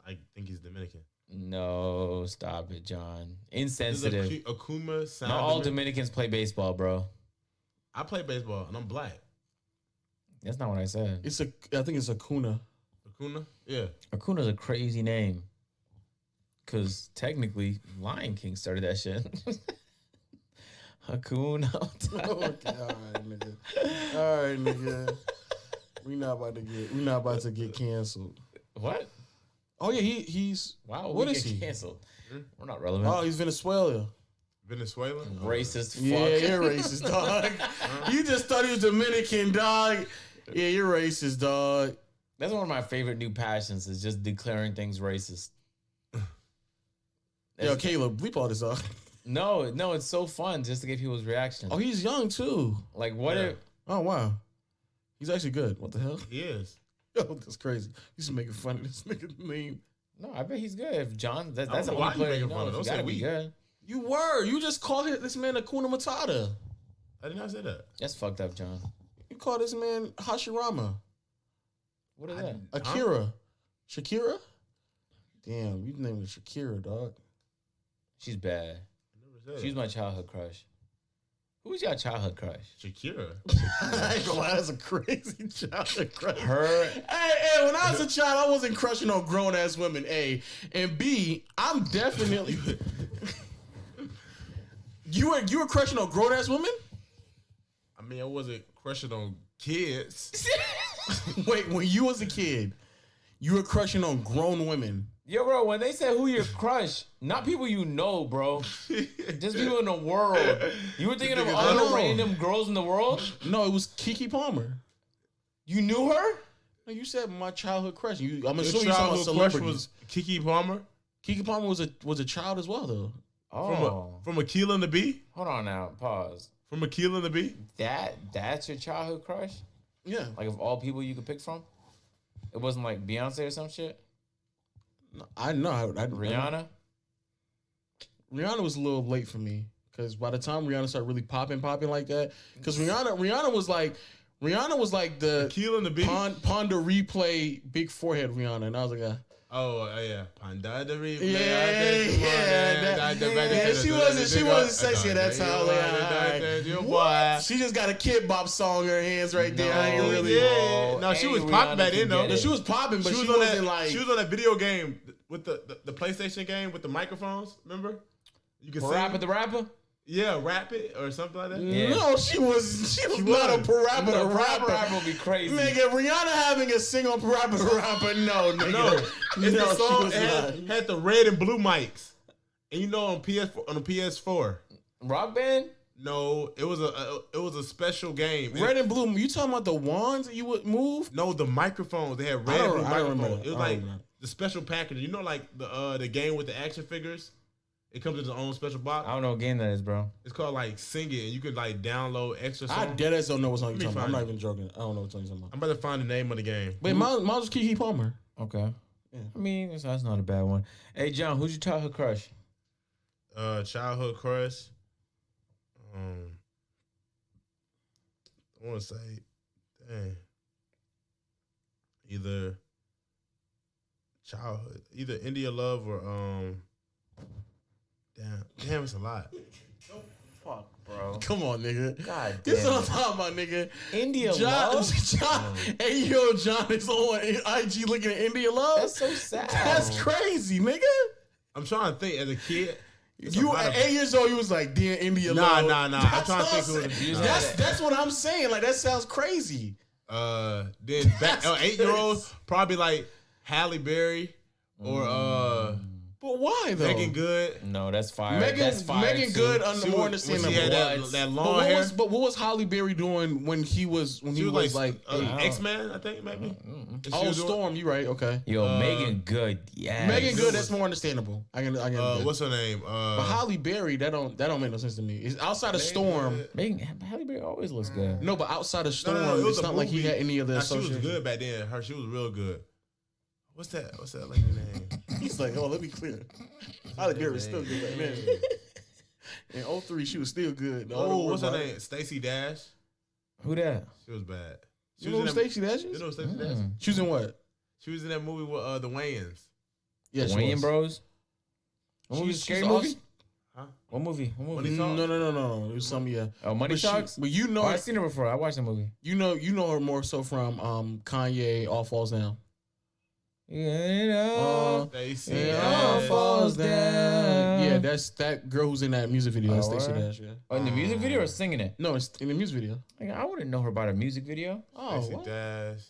I think he's Dominican. No, stop it, John. Insensitive. Akuma. Not all Dominicans play baseball, bro. I play baseball and I'm black. That's not what I said. I think it's Acuna. Acuna? Yeah. Acuna's a crazy name. Because technically, Lion King started that shit. Hakuna. Okay, all right, nigga. We not about to get canceled. What? Oh yeah, he's wow. What is he? Canceled. We're not relevant. Oh, he's Venezuela. Venezuela? Racist. Fuck. Yeah, you're racist, dog. You just thought he was Dominican, dog. Yeah, you're racist, dog. That's one of my favorite new passions is just declaring things racist. Yo, Caleb, bleep all this up. No, it's so fun just to get people's reaction. Oh, he's young too. Like what if Oh wow, he's actually good. What the hell? He is. Yo, that's crazy. He's making fun of this nigga's name. No, I bet he's good. If John, that's don't the know only why you player making you fun know. of. Don't You gotta say be we. good. You just called this man Akuna Matata. I did not say that. That's fucked up, John. You call this man Hashirama. What is that? Akira. Shakira? Damn, you named it Shakira, dog. She's bad. She's my childhood crush. Who's your childhood crush? Shakira. I ain't gonna lie, that's a crazy childhood crush. Her. Hey, when I was a child, I wasn't crushing on grown ass women. A and B, I'm definitely. You were crushing on grown ass women? I mean, I wasn't crushing on kids. Wait, when you was a kid, you were crushing on grown women. Yo, bro, when they say who your crush, not people you know, bro. Just people in the world. You were thinking of I all know. the random girls in the world? No, it was Keke Palmer. You knew her? No, you said my childhood crush. I'm Your assuming you talking about childhood crush celebrities. was Keke Palmer Keke Palmer was a child as well, though. Oh. from Aquila and the Bee. Hold on now. Pause. From Aquila and the Bee. That's your childhood crush? Yeah. Like of all people you could pick from? It wasn't like Beyonce or some shit? No, I know. Rihanna? Rihanna was a little late for me because by the time Rihanna started really popping like that, because Rihanna was like the Aquila and the Bee. Ponder replay big forehead Rihanna, and I was like, Oh yeah, Panda the replay. she wasn't sexy at that time. Like, she just got a Kid Bop song in her hands right there. I ain't really. Yeah. No, she was popping back then though. No, she was popping, but she on wasn't that, like. She was on that video game with the PlayStation game with the microphones. Remember? You can Parappa the Rapper? Yeah, rap it or something like that. Yeah. No, she was not a Parappa the Rapper Rapper. would be crazy. Nigga, Rihanna having a sing on Parappa the Rapper, no, nigga. No, it's the song she was not. had the red and blue mics, and you know on the PS4. Rock Band? No, it was a special game. Red and blue. You talking about the wands that you would move? No, the microphones. They had red I and don't- blue I don't remember microphones. that. It was I don't like remember. the special package. You know, like the game with the action figures. It comes in its own special box. I don't know what game that is, bro. It's called like Sing It, and you could like download extra I songs. dead ass don't know what song Let you're me talking about. I'm find not even joking. I don't know what song you're talking about. I'm about to find the name of the game. Wait, mine was Keke Palmer. Okay. Yeah. I mean, that's not a bad one. Hey, John, who's your childhood crush? Childhood crush. I want to say, dang, either India Love or damn, it's a lot. Fuck, bro. Come on, nigga. God This is damn. what I'm talking about, nigga. India John, Love? hey, yo, John is on IG looking at India Love. That's so sad. That's crazy, nigga. I'm trying to think as a kid. You at 8 years old, you was like, dear India Nah. Love. I'm That's trying to what think I'm who saying. it is. That's what I'm saying. Like, that sounds crazy. Then back 8-year-olds probably like Halle Berry or But why, though? Megan Good. No, that's fire. Megan That's fire Good too. more When understandable. she had that long hair. But what was Halle Berry doing when he was She was like eight? X-Men, I think maybe. And she Oh, was doing- Storm, you right? Okay. Yo, Megan Good. Yeah. Megan Good, that's more understandable. I can. what's her name? But Halle Berry, that don't make no sense to me. It's outside of Storm. Megan Halle Berry always looks good. No, but outside of Storm, No, it was it's a not like he movie. had any of the Nah, she was association. good back then. She was real good. What's that lady name? He's like, oh, let me clear. Halle Berry was still good back then. In 03, she was still good. Oh, what's her name? Stacey Dash. Who that? She was bad. You know who Stacey Dash You is? know Stacey Dash? She was in what? She was in that movie with the Wayans. Yeah, she Wayne was. Bros. What movie? She's Scary also- movie? Huh? What movie? What movie? Money Talks? No. It was some, yeah. Oh, Money But Talks? But you know, Oh, I've seen her before. I watched the movie. you know her more so from Kanye, All Falls Down. Yeah, Stacey it Dash. all falls down. Yeah, that's that girl who's in that music video. That's Oh, Stacey word? Dash. Yeah. Oh, in the music video or singing it? No, it's in the music video. Like, I wouldn't know her about a music video. Oh, Stacey what? Dash.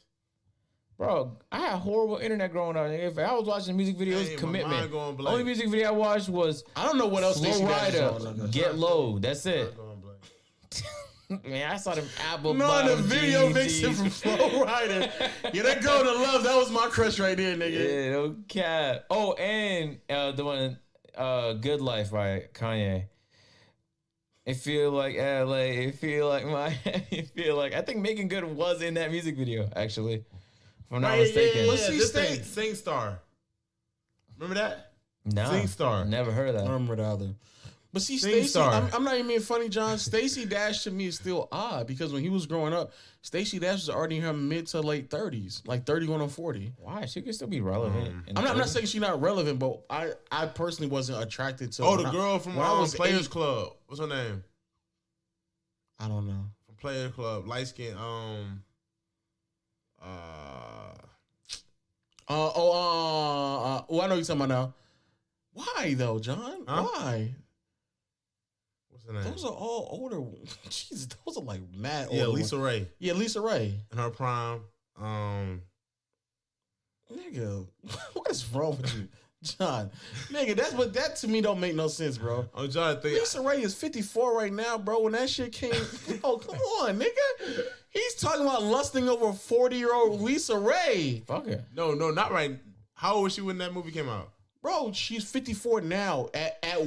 Bro, I had horrible internet growing up. If I was watching music videos, Dang, my commitment. mind going blank. Only music video I watched was I don't know what else Slow Stacey Dash is Rider, on. Get Low. That's it. Mind going blank. Man, I saw them apple No, bottom the video jeans. vixen from Flow Rider. Yeah, that girl to love. That was my crush right there, nigga. Yeah, no cap. Oh, and the one, Good Life by Kanye. It feel like LA. It feel like my. It feel like. I think Making Good was in that music video, actually. If I'm not mistaken. Yeah, See, this Stay- thing, Sing Star. Remember that? No, Sing Star. Never heard of I that. don't remember the other. But see, Sing Stacey, Star. I'm not even being funny, John. Stacey Dash to me is still odd because when he was growing up, Stacey Dash was already in her mid to late 30s, like 30 going on 40. Why? She could still be relevant. in I'm not 30. saying she's not relevant, but I personally wasn't attracted to. Oh, when the girl from when I was Players 8. Club. What's her name? I don't know. From Players Club, light skin. I know what you're talking about now. Why though, John? Huh? Why? What's her name? Those are all older. Jesus, those are like mad. Yeah, older Lisa ones. Ray Yeah, Lisa Ray. in her prime. Nigga, what is wrong with you, John? Nigga, that to me don't make no sense, bro. I'm trying to think. Lisa Ray is 54 right now, bro. When that shit came, oh come on, nigga. He's talking about lusting over 40-year-old Lisa Ray, Fuck it. No, not right. How old was she when that movie came out? bro. She's 54 now. At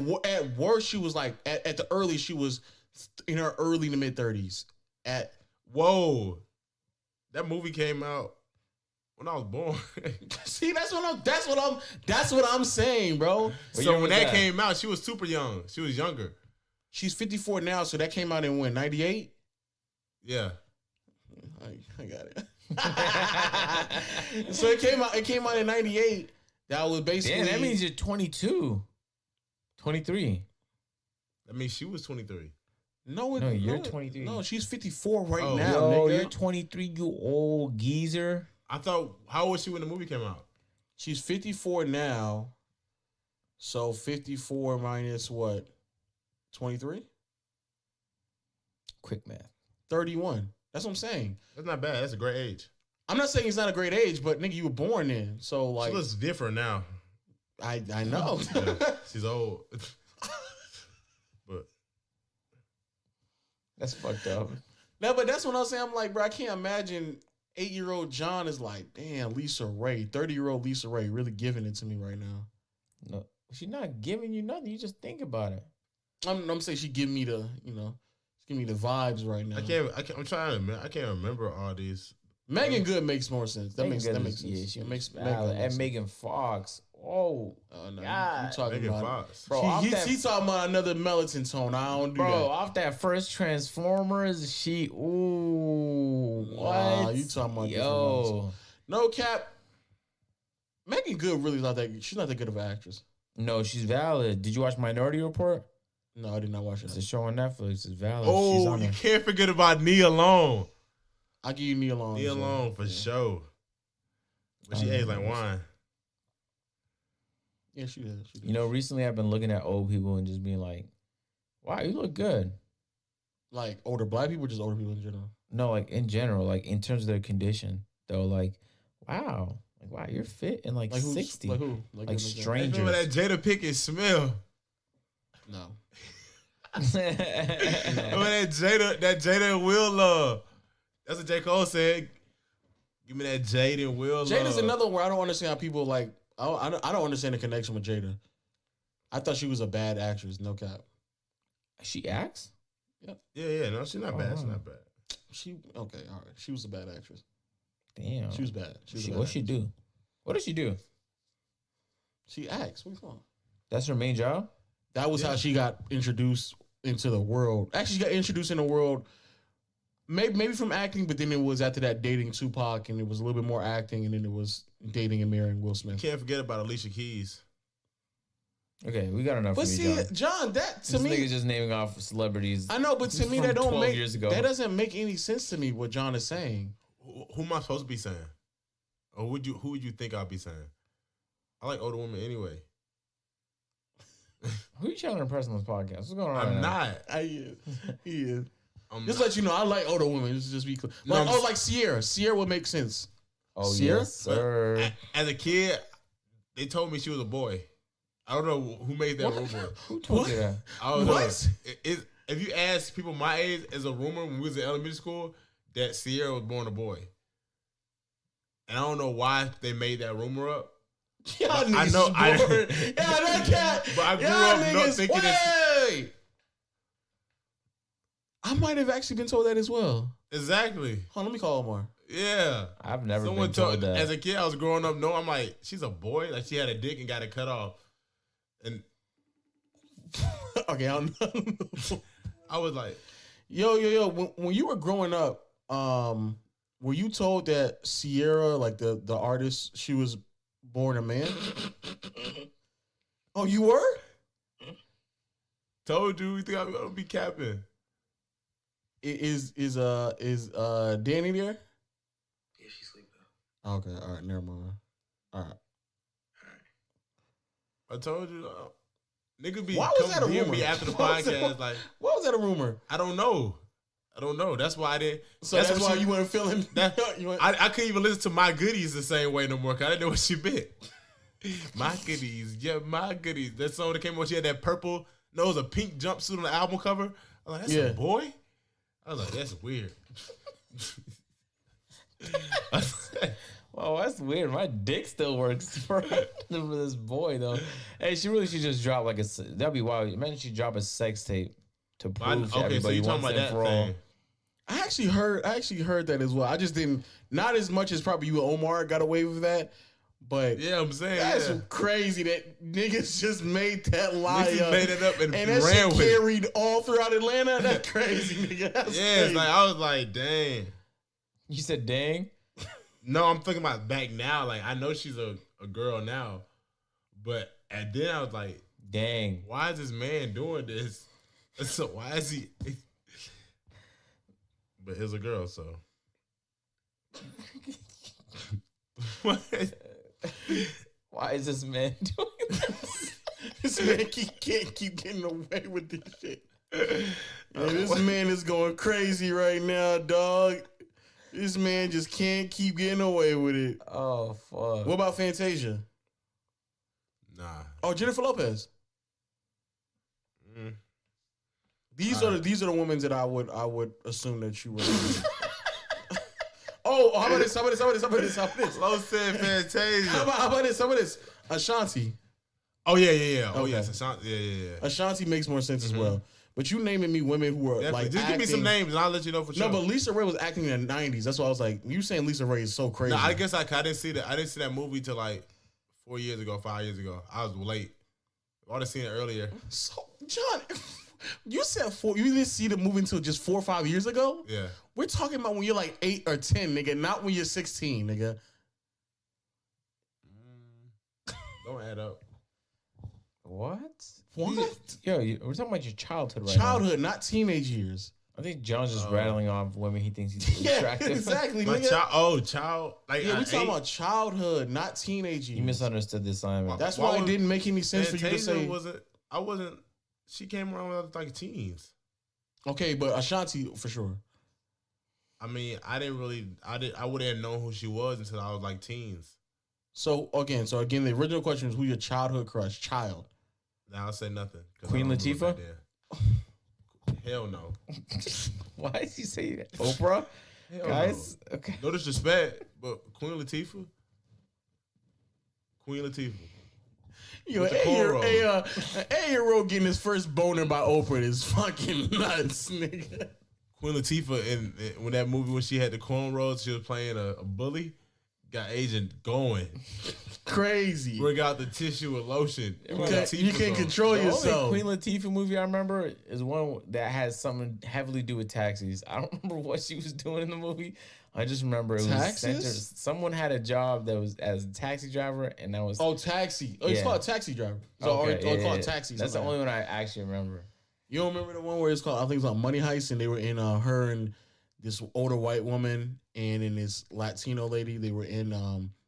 worst, she was like at the early, she was in her early to mid 30s. Whoa, that movie came out when I was born. See, that's what I'm saying, bro. So year when was that that? came out, she was super young. She was younger. She's 54 now, so that came out in when 98. Yeah. I got it. So it came out in 98. That was basically. Damn, that means you're 22. 23. I mean, she was 23. No, you're 23. No, she's 54 right Oh. now. Yo, nigga. you're 23, you old geezer. I thought, how old was she when the movie came out? She's 54 now. So 54 minus what? 23? Quick math. 31. That's what I'm saying. That's not bad. That's a great age. I'm not saying it's not a great age, but nigga, you were born in. So like, She looks different now. I know. Yeah, she's old. But That's fucked up. No, but that's what I'm saying. I'm like, bro, I can't imagine 8-year-old John is like, damn, Lisa Ray, 30-year-old Lisa Ray really giving it to me right now. No, she's not giving you nothing. You just think about it. I'm saying she give me the, she's giving me the vibes right now. I'm trying to remember. I can't remember all these. Megan Good makes more sense. That makes Megan sense. Good is- Yeah, she It makes Megan valid. makes And sense. Megan Fox. Oh, No, God. you talking Megan about Fox. bro. Off he that, talking about another melatonin tone. I don't do that. off that first Transformers, she. Ooh, what? Nah, you talking about different Yo. No cap. Megan Good really not that. She's not that good of an actress. No, she's valid. Did you watch Minority Report? No, I did not watch It's a that. show on Netflix. It's valid. She's Oh, on you there. can't forget about Nia Long. I'll give you Nia Long. Nia so, Long for yeah. sure. But she I aged know. like wine. Yeah, she did. She did. You know, recently I've been looking at old people and just being like, wow, you look good. like older black people, or just older people in general. No, like in general, like in terms of their condition, though, like, wow, you're fit and like Like who? 60. Like who? Like who- strange. Remember that Jada Pinkett smell? No. Remember that Jada and Will love? That's what J. Cole said. Give me that Jada and Will love. Jada's another where I don't understand how people like. I don't understand the connection with Jada. I thought she was a bad actress. No cap. She acts? Yeah. No, she's not bad. She's Oh. not bad. She okay. All right. She was a bad actress. Damn. She was bad. She was a bad What'd she actress. do? What does she do? She acts. What are you talking? That's her main job? That was how she got introduced into the world. Actually, she got introduced in the world. Maybe from acting, but then it was after that dating Tupac, and it was a little bit more acting, and then it was dating and marrying Will Smith. Can't forget about Alicia Keys. Okay, we got enough But of you, see, John. John, that to This me, nigga's just naming off celebrities. I know, but to me from that don't 12 make years ago. that doesn't make any sense to me. What John is saying. Who am I supposed to be saying? Or who would you think I'll be saying? I like older women anyway. Who you trying to impress on this podcast? What's going on? right I'm now? not. He is. I'm Just not. let you know, I like older women. Just be clear. No, Like, I'm- like Ciera. Ciera would make sense. Oh, Ciera? yes, sir. As a kid, they told me she was a boy. I don't know who made that rumor. Who told What? you that? I don't What? know. if you ask people my age, as a rumor when we was in elementary school that Ciera was born a boy. And I don't know why they made that rumor up. Y'all niggas I know. bored. That cat. But I grew Y'all up niggas, not thinking wait. I might have actually been told that as well. Exactly. Hold on, let me call Omar. Yeah. I've never Someone been told that. As a kid, I was growing up. No, I'm like, she's a boy. Like she had a dick and got it cut off. And okay, I don't know. I was like, yo. When you were growing up, were you told that Ciera, like the artist, she was born a man? Oh, you were? told you, you think I'm gonna be capping? Is Danny there? Yeah, she's sleeping. Okay, all right, never mind. All right. I told you, niggas be Why was that a DM rumor? me after the Why was that- podcast. Like, Why was that a rumor? I don't know. That's why I didn't. So that's why she- you weren't feeling That, you weren't, I couldn't even listen to My Goodies the same way no more because I didn't know what she meant. My Goodies, yeah, My Goodies. That song that came out, she had that purple, no, it was a pink jumpsuit on the album cover. I was like, that's a boy? I was like, that's weird. Well, that's weird. My dick still works for this boy though. Hey, she really should just drop like a. That'd be wild. Imagine she drop a sex tape to prove to Okay, so everybody you talking once about and that for all. thing. I actually heard that as well. I just didn't, not as much as probably you and Omar got away with that, but Yeah, I'm saying, that's yeah. crazy that niggas just made that lie Niggas up. made it up and that ran shit with it. carried all throughout Atlanta. That's crazy, nigga. That's Yeah, crazy. it's like, I was like, dang. You said, "Dang." No, I'm thinking about back now. Like, I know she's a girl now, but and then I was like, Dang. why is this man doing this? So why is he? But it's a girl, so. What? Why is this man doing this? This man can't keep getting away with this shit. Man, this man is going crazy right now, dog. This man just can't keep getting away with it. Oh fuck. What about Fantasia? Nah. Oh, Jennifer Lopez. These are the women that I would assume that you were. Oh, how about this? Low said Fantasia. How about this? Ashanti. Oh yeah. Oh Okay. yes, Ashanti. Yeah. Ashanti makes more sense as well. But you naming me women who are Definitely. like Just give me some acting- names and I'll let you know for sure. No, but Lisa Ray was acting in the 90s. That's why I was like, you saying Lisa Ray is so crazy. No, I guess I didn't see that. I didn't see that movie till like 5 years ago. I was late. I would have seen it earlier. So, John, you said you didn't see the movie until just 4 or 5 years ago? Yeah. We're talking about when you're like 8 or 10, nigga, not when you're 16, nigga. Don't add up. What? What? Yo, we're talking about your childhood right now. Childhood, not teenage years. I think John's just rattling off women he thinks he's Yeah, attractive. exactly, My nigga. child. Like, Yeah, we're I talking ate- about childhood, not teenage years. You misunderstood the assignment. That's Why why it was- didn't make any sense for you to Fantasia say. I wasn't. She came around when I was like teens. Okay, but Ashanti for sure. I mean, I wouldn't have known who she was until I was like teens. So again, the original question was who your childhood crush, child. Now I'll say nothing. 'Cause Queen I don't know Latifah? about that. Hell no. Why is he saying that? Oprah? Hell Guys? Okay. No disrespect, but Queen Latifah. Yo, With the an 8-year-old getting his first boner by Oprah is fucking nuts, nigga. Queen Latifah in when that movie when she had the cornrows, she was playing a bully. Got Agent going. Crazy. Bring out the tissue and lotion. You can't control The yourself. only Queen Latifah movie I remember is one that has something heavily to do with taxis. I don't remember what she was doing in the movie. I just remember it was Taxes? centered. Someone had a job that was as a taxi driver, and that was Taxi. Oh, it's Yeah. called Taxi Driver. okay, Or called yeah. Taxi. That's the something only like one I actually remember. that. You don't remember the one where it's called, I think it's called Money Heist, and they were in her and this older white woman and in this Latino lady. They were in,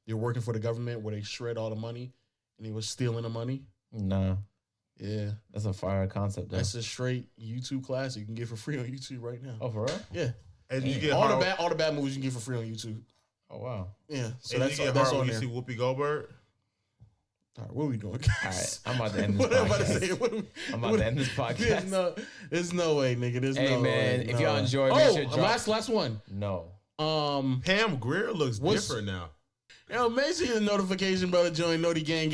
they were working for the government where they shred all the money and they were stealing the money. Nah, Yeah. that's a fire concept. Though. That's a straight YouTube class you can get for free on YouTube right now. Oh, for real? Yeah. And you get all hard, the bad movies you can get for free on YouTube. Oh, wow. Yeah. So and that's you get that's hard on when you there. see Whoopi Goldberg. All right, what are we doing, All guys? right, I'm about to end this What am I about to podcast. say? I'm about to end this podcast. There's no way, nigga. There's Hey no man, way. if no y'all way. enjoyed, make sure to drop. last one. No. Pam Grier looks different now. Yo, make sure your notification bell to join Noti Gang.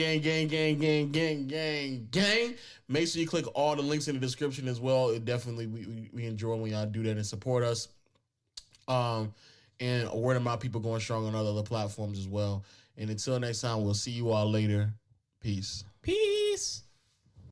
Make sure you click all the links in the description as well. It definitely we enjoy when y'all do that and support us. And a word of mouth people going strong on other platforms as well. And until next time, we'll see you all later. Peace. Peace.